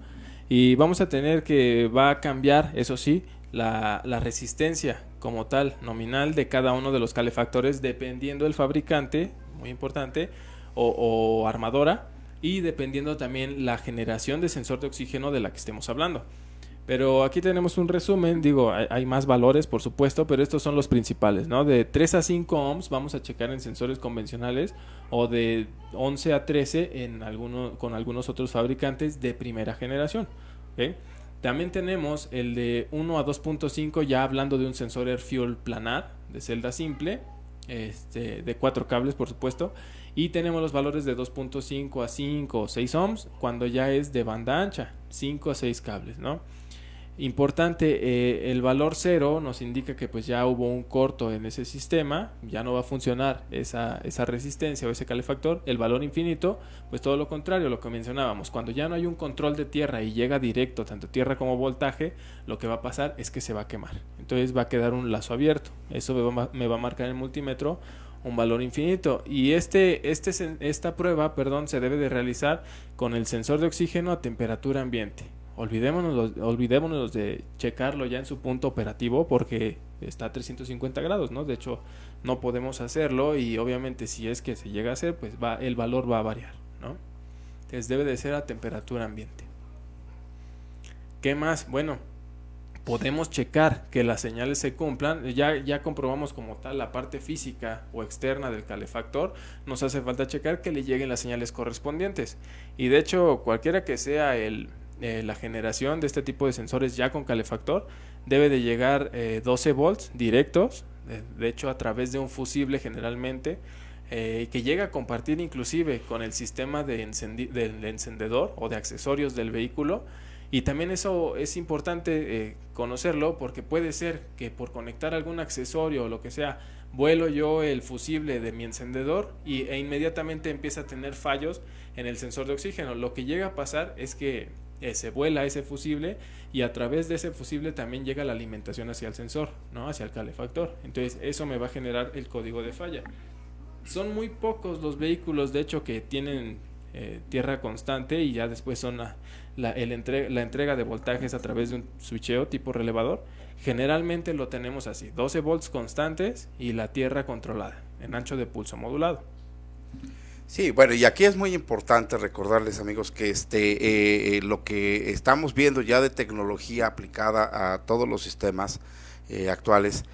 y vamos a tener que va a cambiar, eso sí, la resistencia como tal, nominal de cada uno de los calefactores, dependiendo del fabricante, muy importante, o armadora, y dependiendo también la generación de sensor de oxígeno de la que estemos hablando. Pero aquí tenemos un resumen, digo, hay más valores por supuesto, pero estos son los principales, ¿no? De 3 a 5 ohms vamos a checar en sensores convencionales, o de 11 a 13 con algunos otros fabricantes de primera generación, ¿okay? También tenemos el de 1 a 2.5, ya hablando de un sensor Air Fuel planar de celda simple, de 4 cables por supuesto, y tenemos los valores de 2.5 a 5 o 6 ohms cuando ya es de banda ancha, 5 a 6 cables, ¿no? Importante, el valor 0 nos indica que pues ya hubo un corto en ese sistema, ya no va a funcionar esa resistencia o ese calefactor. El valor infinito, pues todo lo contrario, lo que mencionábamos, cuando ya no hay un control de tierra y llega directo tanto tierra como voltaje, lo que va a pasar es que se va a quemar, entonces va a quedar un lazo abierto. Eso me va a marcar en el multímetro un valor infinito, y esta prueba, se debe de realizar con el sensor de oxígeno a temperatura ambiente. olvidémonos de checarlo ya en su punto operativo porque está a 350 grados, ¿no? De hecho, no podemos hacerlo y obviamente si es que se llega a hacer, pues el valor va a variar, ¿no? Entonces debe de ser a temperatura ambiente. ¿Qué más? Bueno, podemos checar que las señales se cumplan. Ya comprobamos como tal la parte física o externa del calefactor. Nos hace falta checar que le lleguen las señales correspondientes. Y de hecho, cualquiera que sea la generación de este tipo de sensores ya con calefactor, debe de llegar 12 volts directos, de hecho a través de un fusible generalmente, que llega a compartir inclusive con el sistema del encendedor o de accesorios del vehículo. Y también eso es importante conocerlo porque puede ser que por conectar algún accesorio o lo que sea, vuelo yo el fusible de mi encendedor e inmediatamente empieza a tener fallos en el sensor de oxígeno. Lo que llega a pasar es que se vuela ese fusible y a través de ese fusible también llega la alimentación hacia el sensor, ¿no? Hacia el calefactor. Entonces eso me va a generar el código de falla. Son muy pocos los vehículos de hecho que tienen tierra constante y ya después son la entrega de voltajes a través de un switcheo tipo relevador. Generalmente lo tenemos así, 12 volts constantes y la tierra controlada en ancho de pulso modulado. Sí, bueno, y aquí es muy importante recordarles, amigos, que lo que estamos viendo ya de tecnología aplicada a todos los sistemas actuales,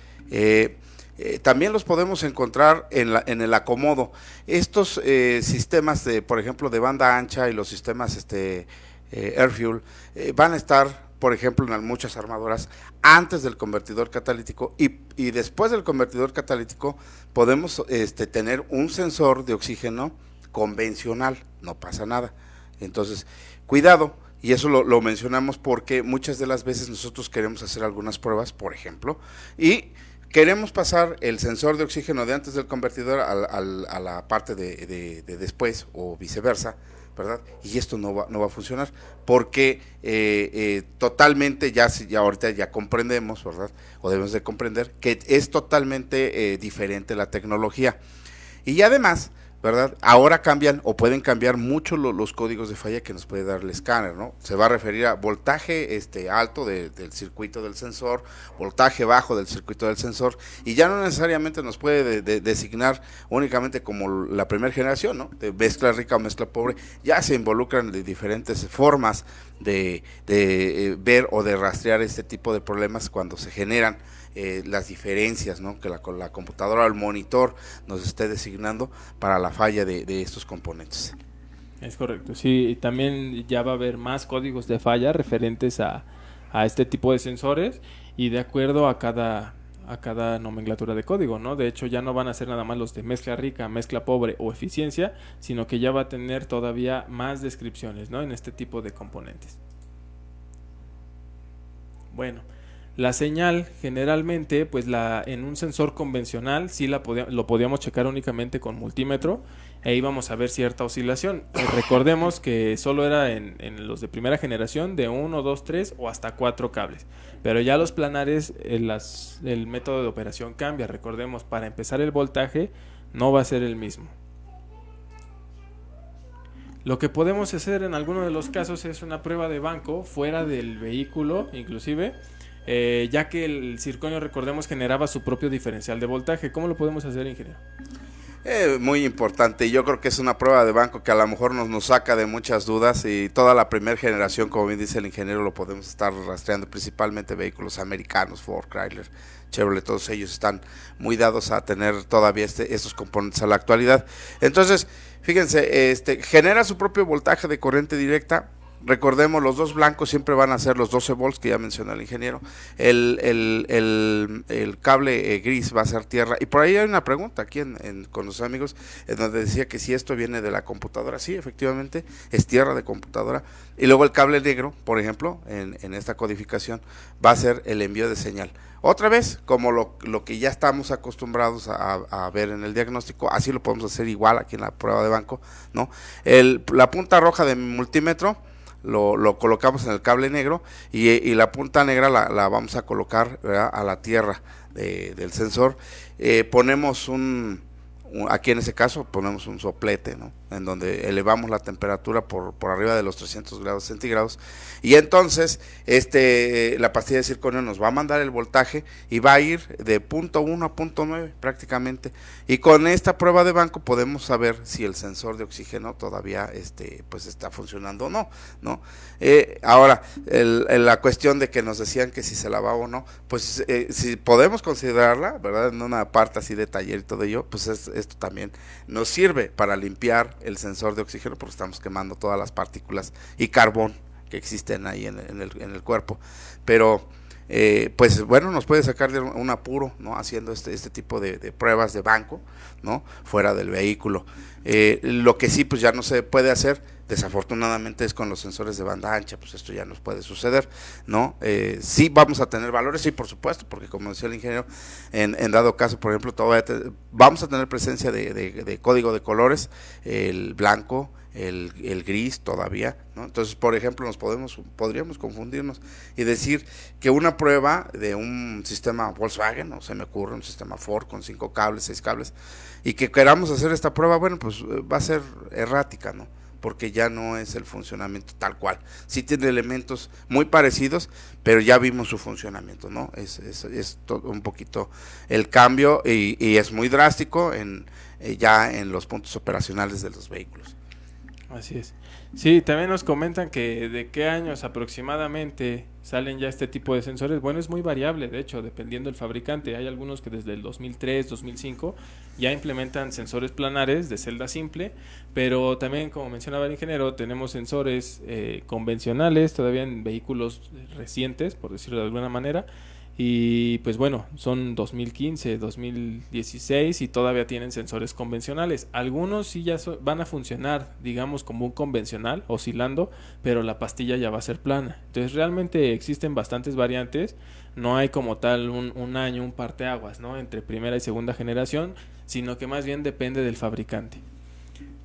también los podemos encontrar en el acomodo. Estos sistemas, por ejemplo, de banda ancha y los sistemas AirFuel van a estar, por ejemplo, en muchas armadoras antes del convertidor catalítico y después del convertidor catalítico podemos tener un sensor de oxígeno convencional, no pasa nada. Entonces, cuidado, y eso lo mencionamos porque muchas de las veces nosotros queremos hacer algunas pruebas, por ejemplo, y queremos pasar el sensor de oxígeno de antes del convertidor a la parte de después o viceversa, ¿verdad? Y esto no va a funcionar porque totalmente ya ahorita ya comprendemos, ¿verdad? O debemos de comprender que es totalmente diferente la tecnología. Y además, ¿verdad? Ahora cambian o pueden cambiar mucho los códigos de falla que nos puede dar el escáner, ¿no? Se va a referir a voltaje alto del circuito del sensor, voltaje bajo del circuito del sensor, y ya no necesariamente nos puede designar únicamente como la primera generación, ¿no? De mezcla rica o mezcla pobre. Ya se involucran de diferentes formas de ver o de rastrear este tipo de problemas cuando se generan las diferencias, ¿no? Que la computadora o el monitor nos esté designando para la falla de estos componentes. Es correcto, sí, y también ya va a haber más códigos de falla referentes a este tipo de sensores y de acuerdo a cada nomenclatura de código, ¿no? De hecho ya no van a ser nada más los de mezcla rica, mezcla pobre o eficiencia, sino que ya va a tener todavía más descripciones, ¿no? En este tipo de componentes. Bueno, la señal generalmente, pues en un sensor convencional sí lo podíamos checar únicamente con multímetro e íbamos a ver cierta oscilación. Recordemos que solo era en los de primera generación de 1, 2, 3 o hasta 4 cables. Pero ya los planares, el método de operación cambia. Recordemos, para empezar el voltaje no va a ser el mismo. Lo que podemos hacer en algunos de los casos es una prueba de banco fuera del vehículo, inclusive, ya que el circonio, recordemos, generaba su propio diferencial de voltaje. ¿Cómo lo podemos hacer, ingeniero? Muy importante, yo creo que es una prueba de banco que a lo mejor nos saca de muchas dudas, y toda la primera generación, como bien dice el ingeniero, lo podemos estar rastreando, principalmente vehículos americanos, Ford, Chrysler, Chevrolet, todos ellos están muy dados a tener todavía estos componentes a la actualidad. Entonces, fíjense, genera su propio voltaje de corriente directa. Recordemos, los dos blancos siempre van a ser los 12 volts que ya mencionó el ingeniero. El cable gris va a ser tierra. Y por ahí hay una pregunta aquí con los amigos, en donde decía que si esto viene de la computadora. Sí, efectivamente, es tierra de computadora. Y luego el cable negro, por ejemplo, en esta codificación, va a ser el envío de señal. Otra vez, como lo que ya estamos acostumbrados a ver en el diagnóstico, así lo podemos hacer igual aquí en la prueba de banco, ¿no? La punta roja de mi multímetro lo colocamos en el cable negro y la punta negra la vamos a colocar, ¿verdad?, a la tierra del sensor. Ponemos un Aquí en ese caso ponemos un soplete, ¿no? En donde elevamos la temperatura por arriba de los 300 grados centígrados, y entonces la pastilla de circonio nos va a mandar el voltaje y va a ir de punto 1 a punto 9 prácticamente, y con esta prueba de banco podemos saber si el sensor de oxígeno todavía pues está funcionando o no, ¿no? Ahora, la cuestión de que nos decían que si se lavaba o no, pues si podemos considerarla, ¿verdad? En una parte así de taller y todo ello, pues esto también nos sirve para limpiar el sensor de oxígeno, porque estamos quemando todas las partículas y carbón que existen ahí en el cuerpo. Pero pues bueno, nos puede sacar de un apuro, ¿no? Haciendo este tipo de pruebas de banco, ¿no? Fuera del vehículo. Lo que sí pues ya no se puede hacer, desafortunadamente, es con los sensores de banda ancha. Pues esto ya nos puede suceder, ¿no? Sí vamos a tener valores, sí, por supuesto, porque como decía el ingeniero, en dado caso, por ejemplo, vamos a tener presencia de código de colores, el blanco, el gris todavía, ¿no? Entonces, por ejemplo, podríamos confundirnos y decir que una prueba de un sistema Volkswagen, o se me ocurre un sistema Ford con 5 cables, 6 cables, y que queramos hacer esta prueba, bueno, pues va a ser errática, ¿no? Porque ya no es el funcionamiento tal cual. Sí tiene elementos muy parecidos, pero ya vimos su funcionamiento, ¿no? Es un poquito el cambio, y es muy drástico ya en los puntos operacionales de los vehículos. Así es. Sí, también nos comentan que de qué años aproximadamente salen ya este tipo de sensores. Bueno, es muy variable, de hecho, dependiendo del fabricante. Hay algunos que desde el 2003, 2005 ya implementan sensores planares de celda simple, pero también, como mencionaba el ingeniero, tenemos sensores convencionales todavía en vehículos recientes, por decirlo de alguna manera. Y pues bueno, son 2015, 2016 y todavía tienen sensores convencionales. Algunos sí ya van a funcionar, digamos, como un convencional, oscilando, pero la pastilla ya va a ser plana. Entonces realmente existen bastantes variantes. No hay como tal un año, un parteaguas, ¿no? Entre primera y segunda generación, sino que más bien depende del fabricante.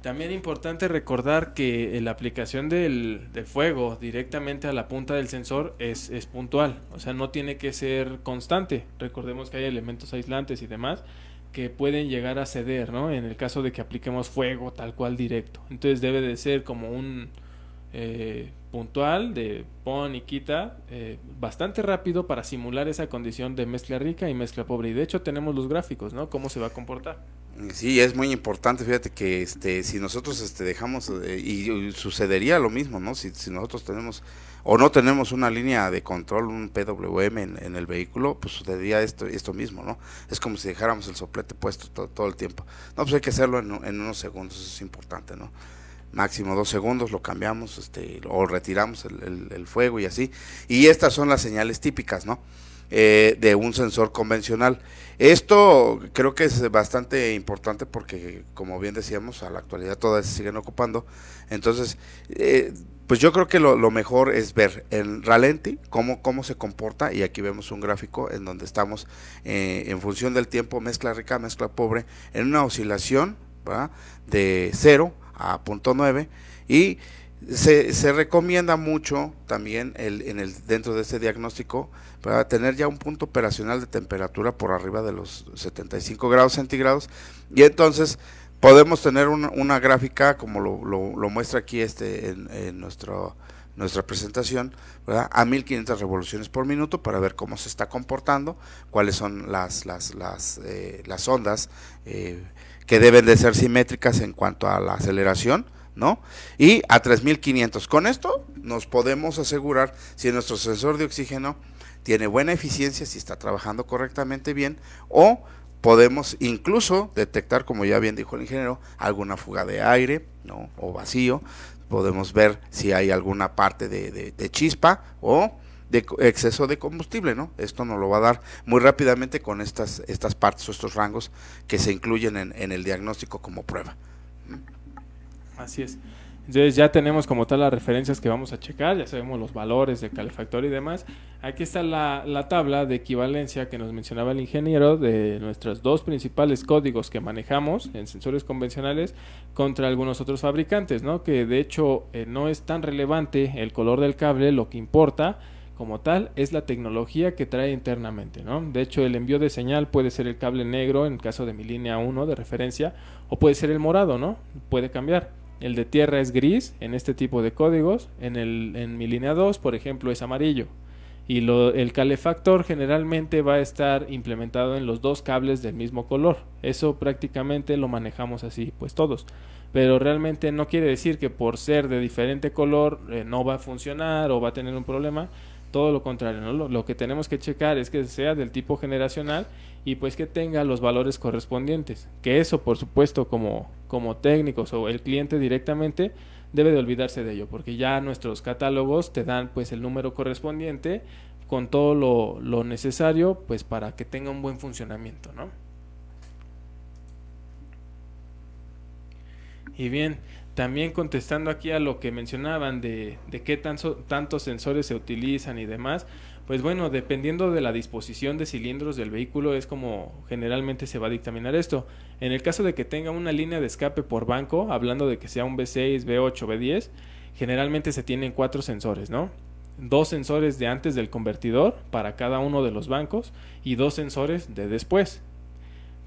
También es importante recordar que la aplicación del fuego directamente a la punta del sensor es puntual, o sea, no tiene que ser constante. Recordemos que hay elementos aislantes y demás que pueden llegar a ceder, ¿no? En el caso de que apliquemos fuego tal cual directo. Entonces debe de ser como un puntual de pon y quita, bastante rápido para simular esa condición de mezcla rica y mezcla pobre. Y de hecho tenemos los gráficos, ¿no? Cómo se va a comportar. Sí, es muy importante. Fíjate que si nosotros dejamos, y sucedería lo mismo, ¿no? Si nosotros tenemos o no tenemos una línea de control, un PWM en el vehículo, pues sucedería esto mismo, ¿no? Es como si dejáramos el soplete puesto todo el tiempo. No, pues hay que hacerlo en unos segundos, eso es importante, ¿no? Máximo 2 segundos, lo cambiamos, o retiramos el fuego y así. Y estas son las señales típicas, ¿no? De un sensor convencional. Esto creo que es bastante importante porque, como bien decíamos, a la actualidad todas se siguen ocupando. Entonces, pues yo creo que lo mejor es ver en ralenti cómo se comporta, y aquí vemos un gráfico en donde estamos en función del tiempo, mezcla rica, mezcla pobre, en una oscilación, ¿verdad?, de 0 a 0.9, y se recomienda mucho también dentro de este diagnóstico para tener ya un punto operacional de temperatura por arriba de los 75 grados centígrados, y entonces podemos tener una gráfica como lo muestra aquí en nuestra presentación, ¿verdad?, a 1500 revoluciones por minuto, para ver cómo se está comportando, cuáles son las ondas que deben de ser simétricas en cuanto a la aceleración, ¿no? Y a 3500. Con esto nos podemos asegurar si nuestro sensor de oxígeno tiene buena eficiencia, si está trabajando correctamente bien, o podemos incluso detectar, como ya bien dijo el ingeniero, alguna fuga de aire, ¿no?, o vacío. Podemos ver si hay alguna parte de chispa o de exceso de combustible, ¿no? Esto nos lo va a dar muy rápidamente con estas partes o estos rangos que se incluyen en el diagnóstico como prueba. Así es. Entonces ya tenemos como tal las referencias que vamos a checar, ya sabemos los valores del calefactor y demás. Aquí está la tabla de equivalencia que nos mencionaba el ingeniero de nuestros dos principales códigos que manejamos en sensores convencionales contra algunos otros fabricantes, ¿no? Que de hecho no es tan relevante el color del cable, lo que importa como tal es la tecnología que trae internamente, ¿no? De hecho, el envío de señal puede ser el cable negro en caso de mi línea 1 de referencia, o puede ser el morado, ¿no? Puede cambiar. El de tierra es gris en este tipo de códigos, en mi línea 2, por ejemplo, es amarillo. Y el calefactor generalmente va a estar implementado en los dos cables del mismo color. Eso prácticamente lo manejamos así, pues todos. Pero realmente no quiere decir que por ser de diferente color no va a funcionar o va a tener un problema. Todo lo contrario, ¿no? Lo que tenemos que checar es que sea del tipo generacional y pues que tenga los valores correspondientes. Que eso, por supuesto, como técnicos o el cliente directamente debe de olvidarse de ello, porque ya nuestros catálogos te dan pues el número correspondiente con todo lo necesario pues para que tenga un buen funcionamiento, ¿no? Y bien, también contestando aquí a lo que mencionaban de qué tantos sensores se utilizan y demás, pues bueno, dependiendo de la disposición de cilindros del vehículo es como generalmente se va a dictaminar esto. En el caso de que tenga una línea de escape por banco, hablando de que sea un V6, V8, V10, generalmente se tienen 4 sensores, ¿no? 2 sensores de antes del convertidor para cada uno de los bancos y 2 sensores de después.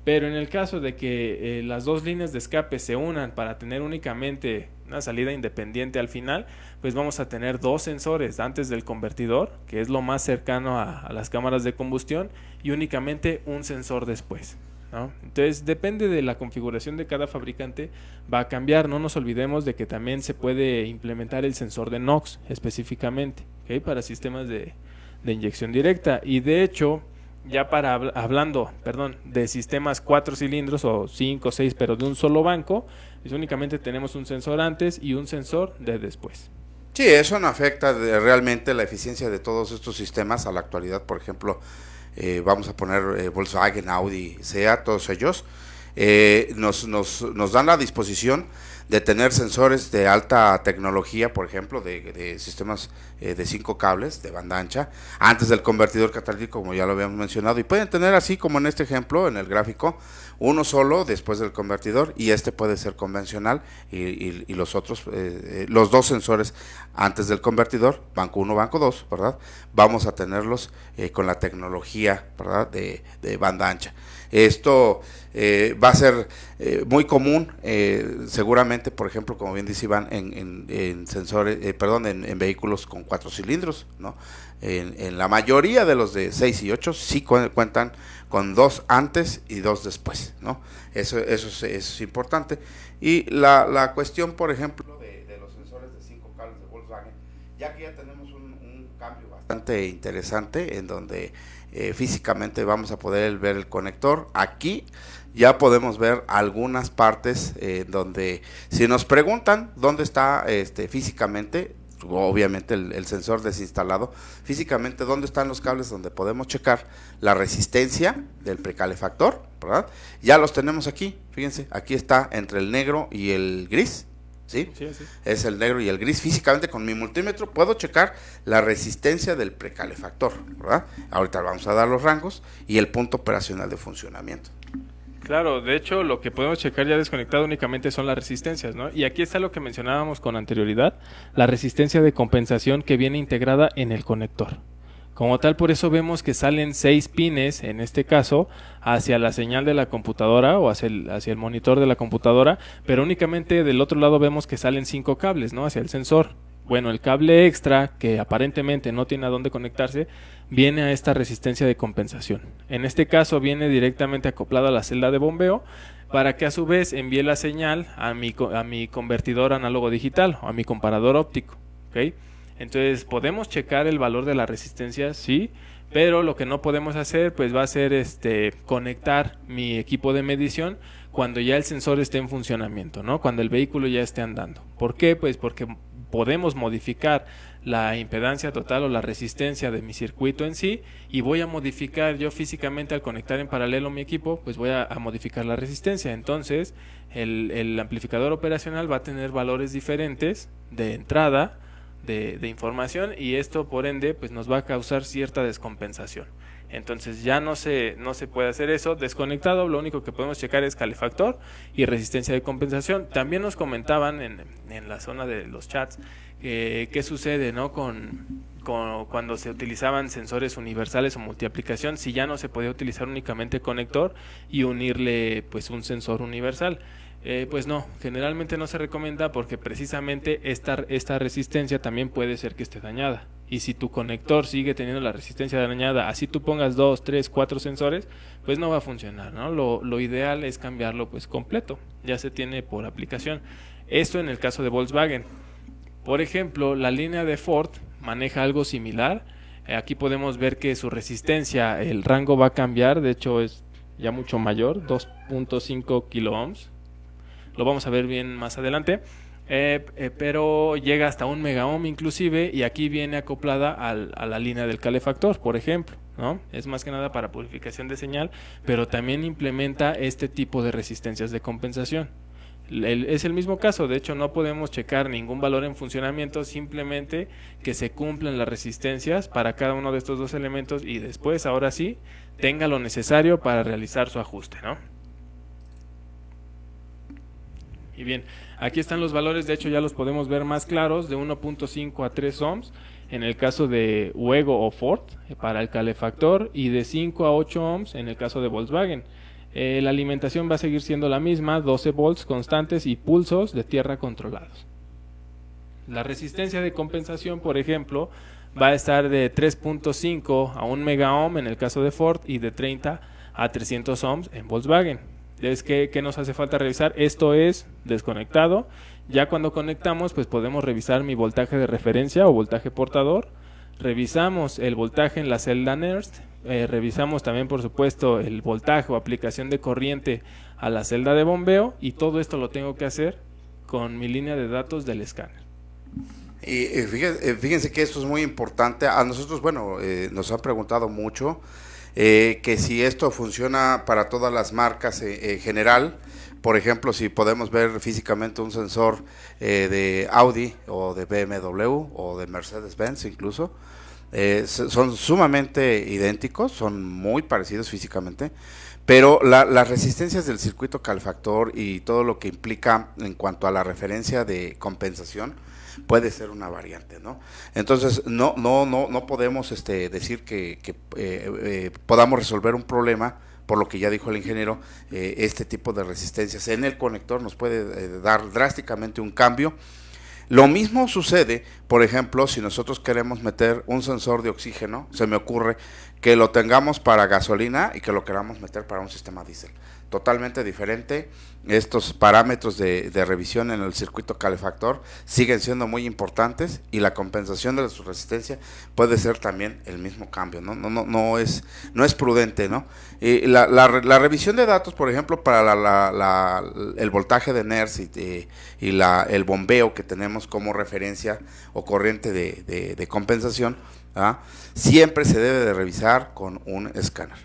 Pero en el caso de que las dos líneas de escape se unan para tener únicamente una salida independiente al final, pues vamos a tener 2 sensores antes del convertidor, que es lo más cercano a las cámaras de combustión, y únicamente un sensor después, ¿no? Entonces depende de la configuración de cada fabricante, va a cambiar. No nos olvidemos de que también se puede implementar el sensor de NOx específicamente, ¿okay? Para sistemas de inyección directa. Y de hecho, ya hablando de sistemas 4 cilindros o 5 o 6, pero de un solo banco, pues únicamente tenemos un sensor antes y un sensor de después. Sí, eso no afecta realmente la eficiencia de todos estos sistemas a la actualidad. Por ejemplo, vamos a poner Volkswagen, Audi, SEAT, todos ellos nos dan la disposición de tener sensores de alta tecnología, por ejemplo, de sistemas de 5 cables de banda ancha, antes del convertidor catalítico, como ya lo habíamos mencionado, y pueden tener así como en este ejemplo, en el gráfico, uno solo después del convertidor, y este puede ser convencional, y los otros, los 2 sensores antes del convertidor, banco 1, banco 2, ¿verdad? Vamos a tenerlos con la tecnología, ¿verdad? De banda ancha. Esto va a ser muy común, seguramente, por ejemplo, como bien dice Iván, en sensores, en vehículos con 4 cilindros, ¿no? En la mayoría de los de 6 y 8 sí cuentan con 2 antes y 2 después, ¿no? Eso es importante. Y la cuestión, por ejemplo, de los sensores de 5 cables de Volkswagen, ya que ya tenemos un cambio bastante interesante en donde físicamente vamos a poder ver el conector. Aquí ya podemos ver algunas partes donde, si nos preguntan dónde está físicamente, obviamente el sensor desinstalado, físicamente dónde están los cables donde podemos checar la resistencia del precalefactor, ¿verdad? Ya los tenemos aquí, fíjense, aquí está entre el negro y el gris. ¿Sí? Sí, sí. Es el negro y el gris. Físicamente con mi multímetro puedo checar la resistencia del precalefactor, ¿verdad? Ahorita vamos a dar los rangos y el punto operacional de funcionamiento. Claro, de hecho lo que podemos checar ya desconectado únicamente son las resistencias, ¿no? Y aquí está lo que mencionábamos con anterioridad, la resistencia de compensación que viene integrada en el conector. Como tal, por eso vemos que salen 6 pines, en este caso, hacia la señal de la computadora o hacia el monitor de la computadora, pero únicamente del otro lado vemos que salen 5 cables, ¿no? Hacia el sensor. Bueno, el cable extra, que aparentemente no tiene a dónde conectarse, viene a esta resistencia de compensación. En este caso viene directamente acoplado a la celda de bombeo, para que a su vez envíe la señal a mi convertidor análogo digital o a mi comparador óptico, ¿ok? Entonces podemos checar el valor de la resistencia, sí, pero lo que no podemos hacer pues va a ser conectar mi equipo de medición cuando ya el sensor esté en funcionamiento, ¿no? Cuando el vehículo ya esté andando. ¿Por qué? Pues porque podemos modificar la impedancia total o la resistencia de mi circuito en sí, y voy a modificar yo físicamente al conectar en paralelo mi equipo, pues voy a modificar la resistencia. Entonces el amplificador operacional va a tener valores diferentes de entrada de información, y esto por ende pues nos va a causar cierta descompensación. Entonces ya no se puede hacer eso. Desconectado, lo único que podemos checar es calefactor y resistencia de compensación. También nos comentaban en la zona de los chats qué sucede, ¿no? Cuando se utilizaban sensores universales o multiaplicación, si ya no se podía utilizar únicamente conector y unirle pues un sensor universal. Pues no, generalmente no se recomienda porque precisamente esta resistencia también puede ser que esté dañada. Y si tu conector sigue teniendo la resistencia dañada, así tú pongas 2, 3, 4 sensores, pues no va a funcionar, ¿no? Lo ideal es cambiarlo pues completo, ya se tiene por aplicación. Esto en el caso de Volkswagen. Por ejemplo, la línea de Ford maneja algo similar. Aquí podemos ver que su resistencia, el rango va a cambiar, de hecho es ya mucho mayor, 2.5 kilo ohms. Lo vamos a ver bien más adelante, pero llega hasta 1 mega ohm inclusive, y aquí viene acoplada a la línea del calefactor, por ejemplo, ¿no? Es más que nada para purificación de señal, pero también implementa este tipo de resistencias de compensación. Es el mismo caso, de hecho no podemos checar ningún valor en funcionamiento, simplemente que se cumplan las resistencias para cada uno de estos dos elementos y después, ahora sí, tenga lo necesario para realizar su ajuste, ¿no? Y bien, aquí están los valores, de hecho ya los podemos ver más claros, de 1.5 a 3 ohms en el caso de Uego o Ford para el calefactor, y de 5 a 8 ohms en el caso de Volkswagen. La alimentación va a seguir siendo la misma, 12 volts constantes y pulsos de tierra controlados. La resistencia de compensación, por ejemplo, va a estar de 3.5 a 1 mega ohm en el caso de Ford y de 30 a 300 ohms en Volkswagen. Es que nos hace falta revisar, esto es desconectado. Ya cuando conectamos pues podemos revisar mi voltaje de referencia o voltaje portador, revisamos el voltaje en la celda NERST, revisamos también por supuesto el voltaje o aplicación de corriente a la celda de bombeo, y todo esto lo tengo que hacer con mi línea de datos del escáner. Y fíjense que esto es muy importante. A nosotros, bueno, nos han preguntado mucho que si esto funciona para todas las marcas en general. Por ejemplo, si podemos ver físicamente un sensor de Audi o de BMW o de Mercedes-Benz incluso, son sumamente idénticos, son muy parecidos físicamente, pero las resistencias del circuito calefactor y todo lo que implica en cuanto a la referencia de compensación puede ser una variante, ¿no? Entonces no podemos decir que podamos resolver un problema, por lo que ya dijo el ingeniero. Este tipo de resistencias en el conector nos puede dar drásticamente un cambio. Lo mismo sucede, por ejemplo, si nosotros queremos meter un sensor de oxígeno, se me ocurre que lo tengamos para gasolina y que lo queramos meter para un sistema diésel. Totalmente diferente. Estos parámetros de revisión en el circuito calefactor siguen siendo muy importantes, y la compensación de su resistencia puede ser también el mismo cambio, ¿no? No es prudente, ¿no? La revisión de datos, por ejemplo, para el voltaje de NERS y el bombeo que tenemos como referencia o corriente de compensación, ¿ah? Siempre se debe de revisar con un escáner.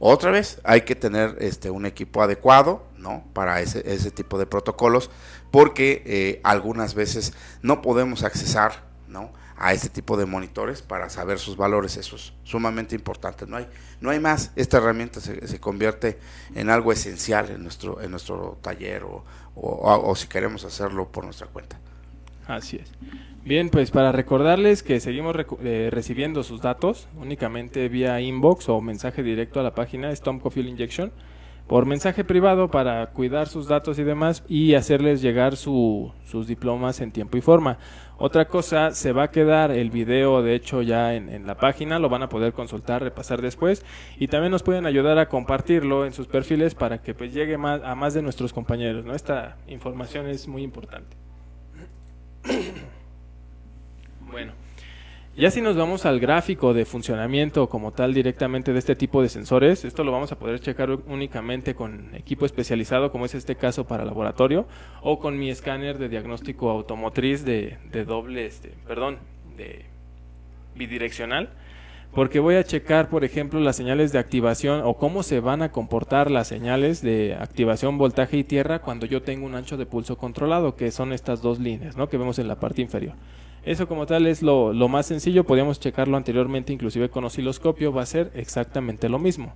Otra vez, hay que tener un equipo adecuado, ¿no?, para ese tipo de protocolos, porque algunas veces no podemos accesar, ¿no?, a este tipo de monitores para saber sus valores. Eso es sumamente importante. No hay más. Esta herramienta se convierte en algo esencial en nuestro taller o si queremos hacerlo por nuestra cuenta. Así es. Bien, pues para recordarles que seguimos recibiendo sus datos únicamente vía inbox o mensaje directo a la página Tomco Fuel Injection, por mensaje privado, para cuidar sus datos y demás, y hacerles llegar sus diplomas en tiempo y forma. Otra cosa, se va a quedar el video, de hecho, ya en la página, lo van a poder consultar, repasar después, y también nos pueden ayudar a compartirlo en sus perfiles para que pues llegue a más de nuestros compañeros, ¿no? Esta información es muy importante. Bueno, ya si nos vamos al gráfico de funcionamiento como tal directamente de este tipo de sensores, esto lo vamos a poder checar únicamente con equipo especializado, como es este caso para laboratorio, o con mi escáner de diagnóstico automotriz de bidireccional, porque voy a checar, por ejemplo, las señales de activación o cómo se van a comportar las señales de activación, voltaje y tierra cuando yo tengo un ancho de pulso controlado, que son estas dos líneas, ¿no?, que vemos en la parte inferior. Eso como tal es lo más sencillo, podíamos checarlo anteriormente inclusive con osciloscopio, va a ser exactamente lo mismo.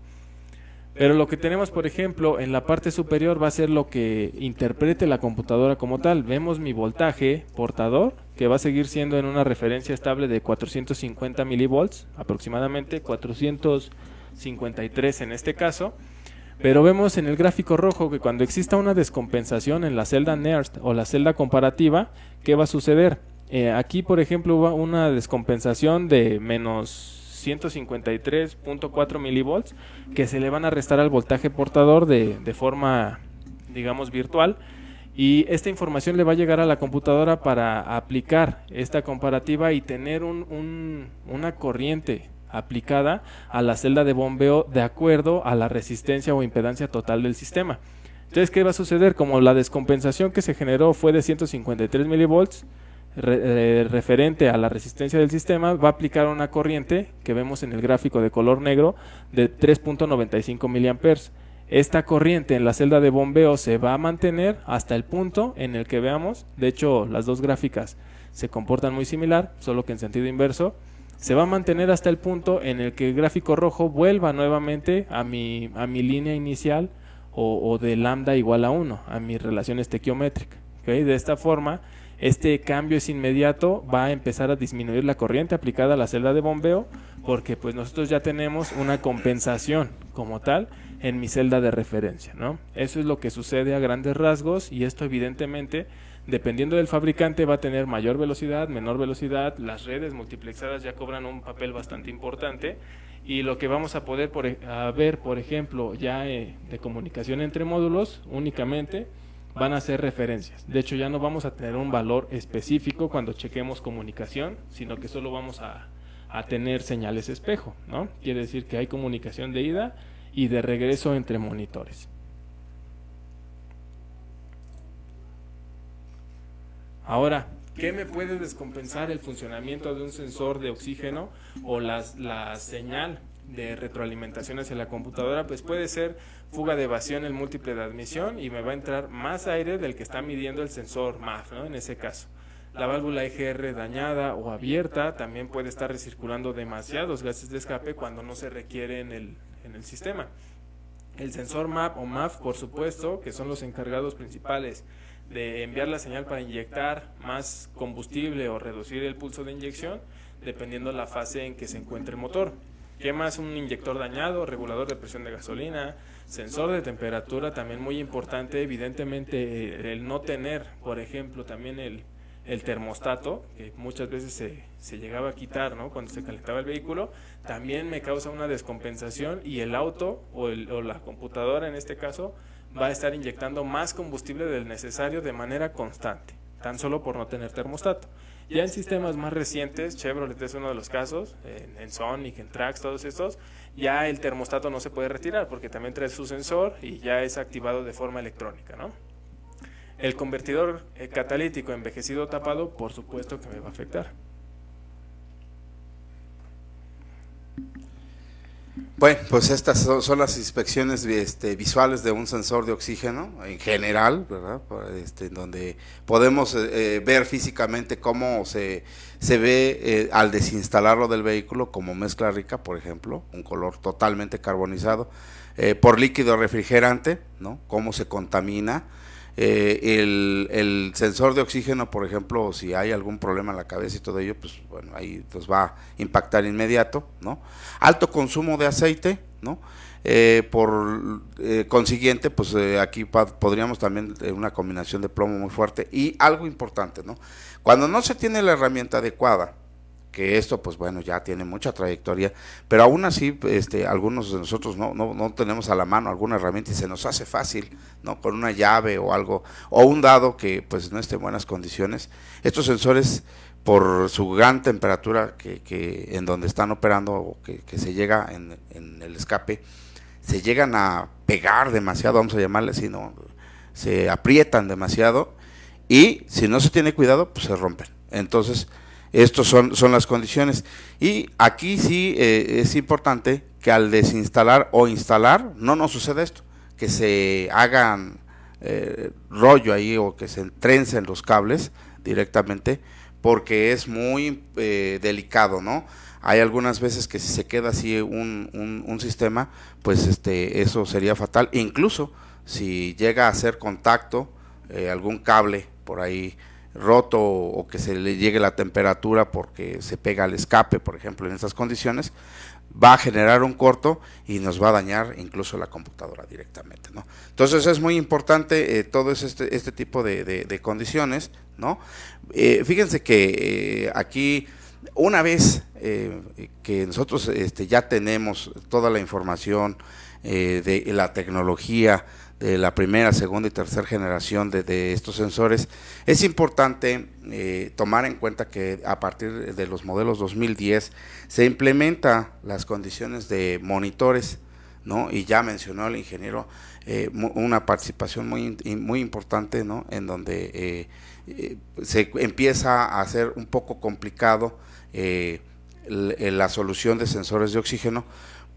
Pero lo que tenemos, por ejemplo, en la parte superior va a ser lo que interprete la computadora como tal. Vemos mi voltaje portador, que va a seguir siendo en una referencia estable de 450 milivolts, aproximadamente 453 en este caso. Pero vemos en el gráfico rojo que cuando exista una descompensación en la celda NERST o la celda comparativa, ¿qué va a suceder? Aquí, por ejemplo, hubo una descompensación de menos 153.4 milivolts que se le van a restar al voltaje portador de forma, digamos, virtual, y esta información le va a llegar a la computadora para aplicar esta comparativa y tener una corriente aplicada a la celda de bombeo de acuerdo a la resistencia o impedancia total del sistema. Entonces, ¿qué va a suceder? Como la descompensación que se generó fue de 153 milivolts, referente a la resistencia del sistema, va a aplicar una corriente que vemos en el gráfico de color negro de 3.95 miliamperes. Esta corriente en la celda de bombeo se va a mantener hasta el punto en el que veamos, de hecho las dos gráficas se comportan muy similar, solo que en sentido inverso. Se va a mantener hasta el punto en el que el gráfico rojo vuelva nuevamente a mi línea inicial o de lambda igual a 1, a mi relación estequiométrica. ¿Okay? De esta forma, este cambio es inmediato, va a empezar a disminuir la corriente aplicada a la celda de bombeo, porque pues nosotros ya tenemos una compensación como tal en mi celda de referencia, ¿no? Eso es lo que sucede a grandes rasgos, y esto evidentemente, dependiendo del fabricante, va a tener mayor velocidad, menor velocidad. Las redes multiplexadas ya cobran un papel bastante importante, y lo que vamos a poder ver, por ejemplo, ya de comunicación entre módulos únicamente, van a ser referencias. De hecho, ya no vamos a tener un valor específico cuando chequemos comunicación, sino que solo vamos a tener señales espejo, ¿no? Quiere decir que hay comunicación de ida y de regreso entre monitores. Ahora, ¿qué me puede descompensar el funcionamiento de un sensor de oxígeno o la señal de retroalimentación hacia la computadora? Pues puede ser fuga de evasión, el múltiple de admisión, y me va a entrar más aire del que está midiendo el sensor MAF, ¿no? En ese caso, la válvula EGR dañada o abierta también puede estar recirculando demasiados gases de escape cuando no se requiere en el sistema. El sensor MAP o MAF, por supuesto, que son los encargados principales de enviar la señal para inyectar más combustible o reducir el pulso de inyección, dependiendo la fase en que se encuentre el motor. ¿Qué más? Un inyector dañado, regulador de presión de gasolina, sensor de temperatura, también muy importante. Evidentemente, el no tener, por ejemplo, también el termostato, que muchas veces se llegaba a quitar, ¿no? Cuando se calentaba el vehículo, también me causa una descompensación, y el auto o la computadora en este caso va a estar inyectando más combustible del necesario de manera constante, tan solo por no tener termostato. Ya en sistemas más recientes, Chevrolet es uno de los casos, en Sonic, en Trax, todos estos, ya el termostato no se puede retirar porque también trae su sensor y ya es activado de forma electrónica, ¿no? El convertidor catalítico envejecido tapado, por supuesto que me va a afectar. Bueno, pues estas son las inspecciones visuales de un sensor de oxígeno en general, ¿verdad? Donde podemos ver físicamente cómo se ve al desinstalarlo del vehículo, como mezcla rica, por ejemplo, un color totalmente carbonizado, por líquido refrigerante, ¿no? Cómo se contamina. El sensor de oxígeno, por ejemplo, si hay algún problema en la cabeza y todo ello, pues bueno, ahí nos va a impactar inmediato, ¿no? Alto consumo de aceite, ¿no? Por consiguiente, pues aquí podríamos también una combinación de plomo muy fuerte. Y algo importante, ¿no? Cuando no se tiene la herramienta adecuada, que esto pues bueno ya tiene mucha trayectoria, pero aún así algunos de nosotros no tenemos a la mano alguna herramienta y se nos hace fácil, ¿no? Con una llave o algo, o un dado que pues no esté en buenas condiciones. Estos sensores, por su gran temperatura que en donde están operando, o que se llega en el escape, se llegan a pegar demasiado, vamos a llamarle así, ¿no? Se aprietan demasiado, y si no se tiene cuidado pues se rompen. Entonces estos son las condiciones, y aquí sí es importante que al desinstalar o instalar no nos suceda esto, que se hagan rollo ahí o que se entrencen los cables directamente, porque es muy delicado, ¿no? Hay algunas veces que si se queda así un sistema, pues eso sería fatal. Incluso si llega a hacer contacto algún cable por ahí roto o que se le llegue la temperatura porque se pega al escape, por ejemplo, en estas condiciones, va a generar un corto y nos va a dañar incluso la computadora directamente, ¿no? Entonces es muy importante todo este tipo de condiciones, ¿no? Fíjense que aquí, una vez que nosotros ya tenemos toda la información de la tecnología de la primera, segunda y tercera generación de estos sensores, es importante tomar en cuenta que a partir de los modelos 2010 se implementa las condiciones de monitores, ¿no? Y ya mencionó el ingeniero una participación muy importante, ¿no? En donde se empieza a hacer un poco complicado la solución de sensores de oxígeno.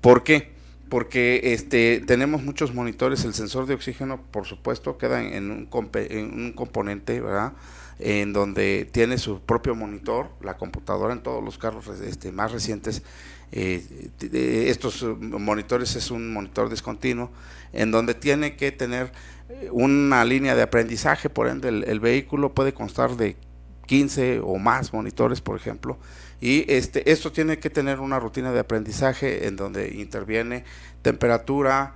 ¿Por qué? Porque tenemos muchos monitores. El sensor de oxígeno, por supuesto, queda en un componente, ¿verdad?, en donde tiene su propio monitor. La computadora en todos los carros más recientes, estos monitores es un monitor discontinuo, en donde tiene que tener una línea de aprendizaje. Por ende, el vehículo puede constar de 15 o más monitores, por ejemplo, y esto tiene que tener una rutina de aprendizaje en donde interviene temperatura,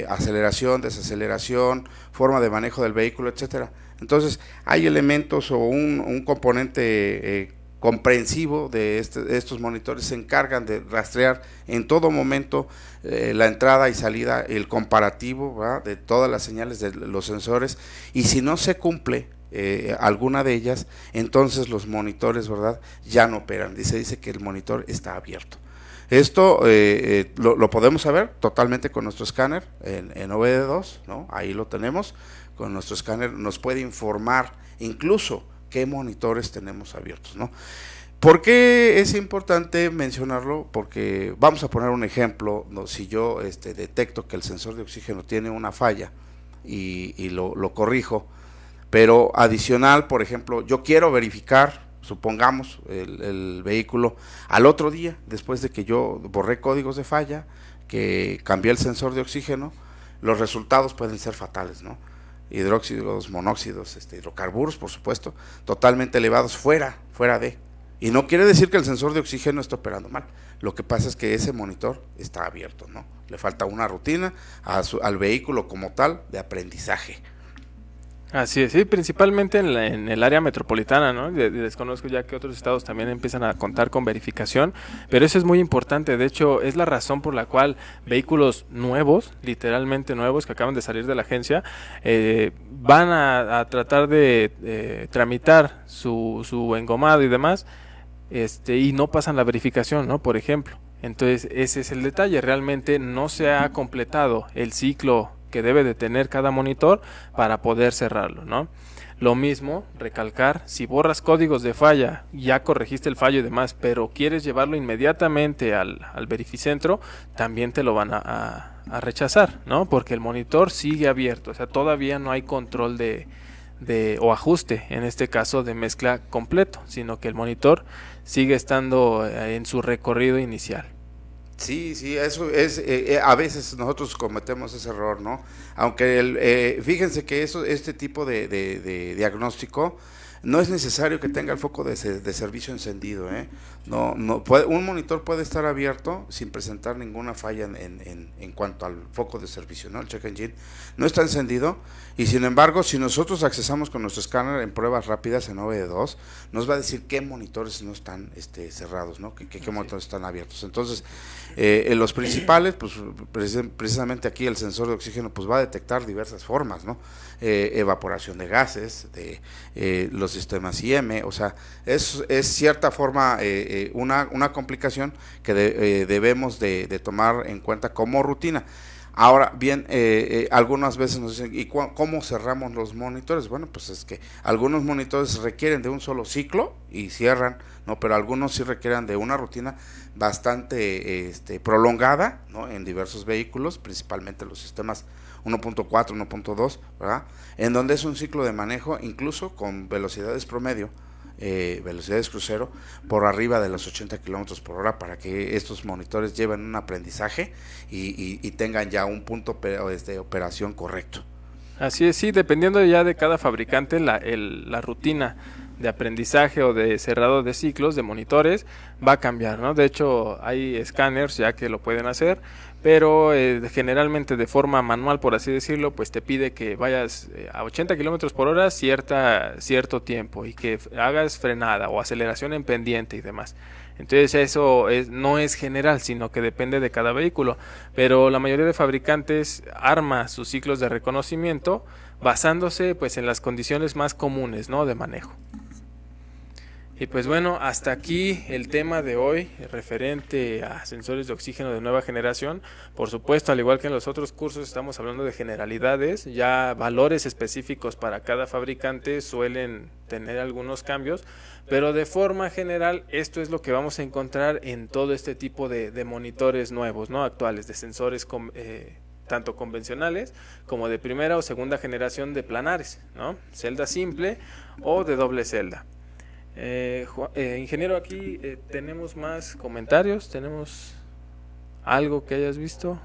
aceleración, desaceleración, forma de manejo del vehículo, etcétera. Entonces hay elementos o un componente comprensivo de estos monitores. Se encargan de rastrear en todo momento la entrada y salida, el comparativo, ¿verdad?, de todas las señales de los sensores, y si no se cumple alguna de ellas, entonces los monitores, ¿verdad?, ya no operan. Se dice que el monitor está abierto. Esto lo podemos saber totalmente con nuestro escáner en OBD2, ¿no? Ahí lo tenemos. Con nuestro escáner nos puede informar incluso qué monitores tenemos abiertos, ¿no? ¿Por qué es importante mencionarlo? Porque vamos a poner un ejemplo, ¿no? Si yo detecto que el sensor de oxígeno tiene una falla y lo corrijo, pero adicional, por ejemplo, yo quiero verificar, supongamos, el vehículo al otro día, después de que yo borré códigos de falla, que cambié el sensor de oxígeno, los resultados pueden ser fatales, ¿no? Hidróxidos, monóxidos, hidrocarburos, por supuesto, totalmente elevados fuera de. Y no quiere decir que el sensor de oxígeno esté operando mal. Lo que pasa es que ese monitor está abierto, ¿no? Le falta una rutina al vehículo como tal de aprendizaje. Así es, sí, principalmente en el área metropolitana, ¿no? Desconozco ya que otros estados también empiezan a contar con verificación, pero eso es muy importante. De hecho, es la razón por la cual vehículos nuevos, literalmente nuevos, que acaban de salir de la agencia, van a tratar de tramitar su engomado y demás, y no pasan la verificación, ¿no? Por ejemplo. Entonces, ese es el detalle. Realmente no se ha completado el ciclo que debe de tener cada monitor para poder cerrarlo, ¿no? Lo mismo, recalcar, si borras códigos de falla, ya corregiste el fallo y demás, pero quieres llevarlo inmediatamente al verificentro, también te lo van a rechazar, ¿no? Porque el monitor sigue abierto, o sea, todavía no hay control o ajuste, en este caso de mezcla completo, sino que el monitor sigue estando en su recorrido inicial. Sí, eso es, a veces nosotros cometemos ese error, ¿no? Aunque fíjense que este tipo de diagnóstico no es necesario que tenga el foco de servicio encendido, ¿eh? No, un monitor puede estar abierto sin presentar ninguna falla en cuanto al foco de servicio, ¿no? El check engine no está encendido, y sin embargo, si nosotros accesamos con nuestro escáner en pruebas rápidas en OBD2, nos va a decir qué monitores no están cerrados, ¿no? Qué monitores están abiertos. Entonces, en los principales, pues precisamente aquí el sensor de oxígeno pues va a detectar diversas formas, ¿no? Evaporación de gases, de los sistemas IM, o sea, es cierta forma una complicación que debemos de tomar en cuenta como rutina. Ahora bien, algunas veces nos dicen, ¿y cómo cerramos los monitores? Bueno, pues es que algunos monitores requieren de un solo ciclo y cierran, ¿no? Pero algunos sí requieren de una rutina bastante prolongada, ¿no? En diversos vehículos, principalmente los sistemas 1.4, 1.2, ¿verdad? En donde es un ciclo de manejo incluso con velocidades promedio velocidades crucero por arriba de los 80 kilómetros por hora, para que estos monitores lleven un aprendizaje y tengan ya un punto de operación correcto. Así es, sí, dependiendo ya de cada fabricante, la rutina de aprendizaje o de cerrado de ciclos de monitores va a cambiar, ¿no? De hecho, hay escáneres ya que lo pueden hacer, pero generalmente de forma manual, por así decirlo, pues te pide que vayas a 80 kilómetros por hora cierto tiempo y que hagas frenada o aceleración en pendiente y demás. Entonces eso no es general, sino que depende de cada vehículo, pero la mayoría de fabricantes arma sus ciclos de reconocimiento basándose pues en las condiciones más comunes, ¿no?, de manejo. Y pues bueno, hasta aquí el tema de hoy referente a sensores de oxígeno de nueva generación. Por supuesto, al igual que en los otros cursos, estamos hablando de generalidades, ya valores específicos para cada fabricante suelen tener algunos cambios, pero de forma general esto es lo que vamos a encontrar en todo este tipo de monitores nuevos, ¿no?, actuales, de sensores tanto convencionales como de primera o segunda generación de planares, ¿no?, celda simple o de doble celda. Ingeniero, aquí tenemos más comentarios, tenemos algo que hayas visto.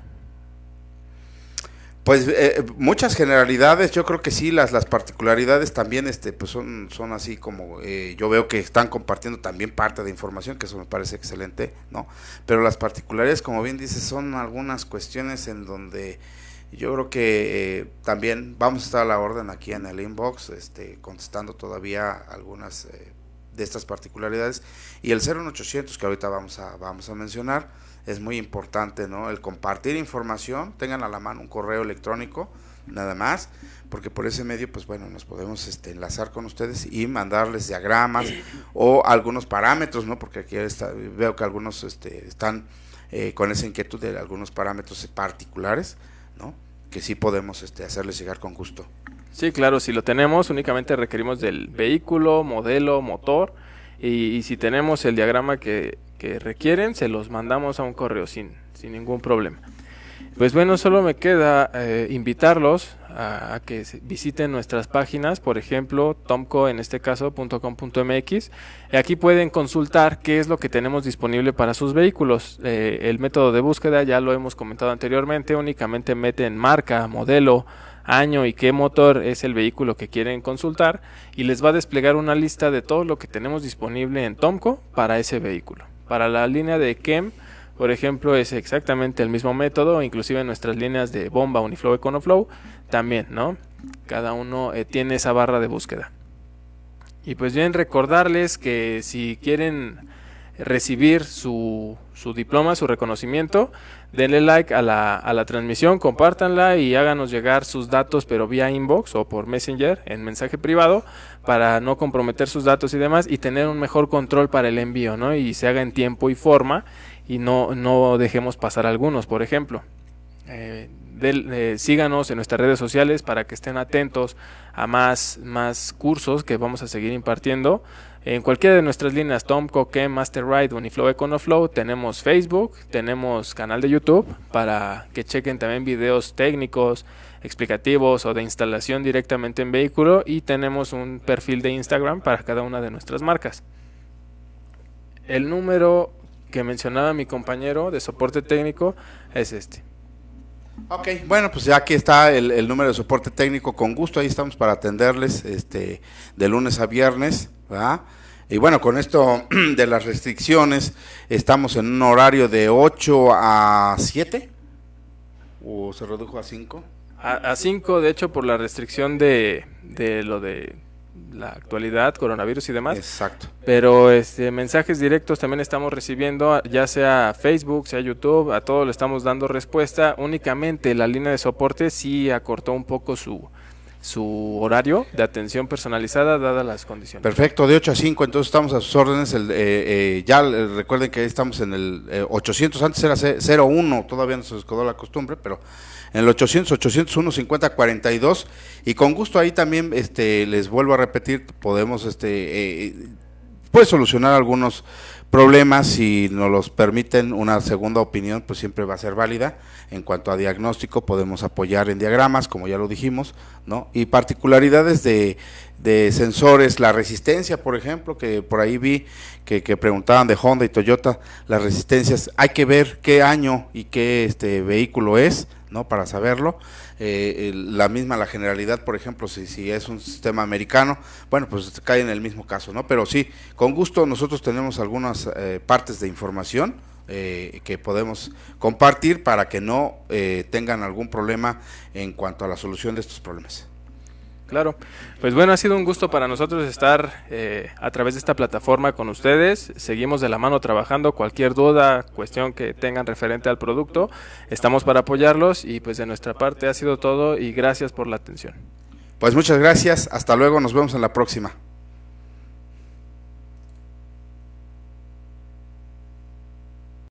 Pues muchas generalidades, yo creo que sí, las particularidades también pues son así como yo veo que están compartiendo también parte de información, que eso me parece excelente, ¿no? Pero las particularidades, como bien dices, son algunas cuestiones en donde yo creo que también vamos a estar a la orden aquí en el inbox, contestando todavía algunas de estas particularidades. Y el 01800 que ahorita vamos a mencionar, es muy importante, ¿no?, el compartir información. Tengan a la mano un correo electrónico, nada más, porque por ese medio, pues bueno, nos podemos enlazar con ustedes y mandarles diagramas o algunos parámetros, ¿no?, porque aquí veo que algunos están con esa inquietud de algunos parámetros particulares, ¿no?, que sí podemos hacerles llegar con gusto. Sí, claro, si lo tenemos, únicamente requerimos del vehículo, modelo, motor, y si tenemos el diagrama que requieren, se los mandamos a un correo sin ningún problema. Pues bueno, solo me queda invitarlos a que visiten nuestras páginas, por ejemplo, tomco, en este caso, .com.mx. Aquí pueden consultar qué es lo que tenemos disponible para sus vehículos. El método de búsqueda ya lo hemos comentado anteriormente, únicamente meten marca, modelo, año y qué motor es el vehículo que quieren consultar, y les va a desplegar una lista de todo lo que tenemos disponible en Tomco para ese vehículo. Para la línea de KEM, por ejemplo, es exactamente el mismo método, inclusive en nuestras líneas de bomba, Uniflow, EconoFlow, también, ¿no? Cada uno tiene esa barra de búsqueda. Y pues bien, recordarles que si quieren recibir su diploma, su reconocimiento, denle like a la transmisión, compártanla y háganos llegar sus datos, pero vía inbox o por Messenger, en mensaje privado, para no comprometer sus datos y demás, y tener un mejor control para el envío, ¿no?, y se haga en tiempo y forma, y no dejemos pasar algunos, por ejemplo. Síganos en nuestras redes sociales para que estén atentos a más cursos que vamos a seguir impartiendo. En cualquiera de nuestras líneas, Tomco, KEM, MasterRide, Uniflow, EconoFlow, tenemos Facebook, tenemos canal de YouTube para que chequen también videos técnicos, explicativos o de instalación directamente en vehículo, y tenemos un perfil de Instagram para cada una de nuestras marcas. El número que mencionaba mi compañero de soporte técnico es este. Ok, bueno, pues ya aquí está el número de soporte técnico, con gusto, ahí estamos para atenderles de lunes a viernes, ¿verdad? Y bueno, con esto de las restricciones, estamos en un horario de 8 a 7, ¿o se redujo a 5? A 5, de hecho, por la restricción de lo de la actualidad, coronavirus y demás. Exacto. Pero mensajes directos también estamos recibiendo, ya sea Facebook, sea YouTube, a todo le estamos dando respuesta. Únicamente la línea de soporte sí acortó un poco su horario de atención personalizada dadas las condiciones. Perfecto, de 8 a 5, entonces estamos a sus órdenes. Recuerden que estamos en el 800, antes era 01, todavía no se les quedó la costumbre, pero en el 801 50 42, y con gusto ahí también les vuelvo a repetir, podemos pues solucionar algunos problemas. Si nos los permiten una segunda opinión, pues siempre va a ser válida. En cuanto a diagnóstico, podemos apoyar en diagramas, como ya lo dijimos, ¿no? Y particularidades de de sensores, la resistencia, por ejemplo, que por ahí vi que preguntaban de Honda y Toyota, las resistencias, hay que ver qué año y qué vehículo es, ¿no? Para saberlo. La generalidad, por ejemplo, si es un sistema americano, bueno, pues cae en el mismo caso, ¿no? Pero sí, con gusto nosotros tenemos algunas partes de información que podemos compartir para que no tengan algún problema en cuanto a la solución de estos problemas. Claro, pues bueno, ha sido un gusto para nosotros estar a través de esta plataforma con ustedes. Seguimos de la mano trabajando. Cualquier duda, cuestión que tengan referente al producto, estamos para apoyarlos, y pues de nuestra parte ha sido todo, y gracias por la atención. Pues muchas gracias, hasta luego, nos vemos en la próxima.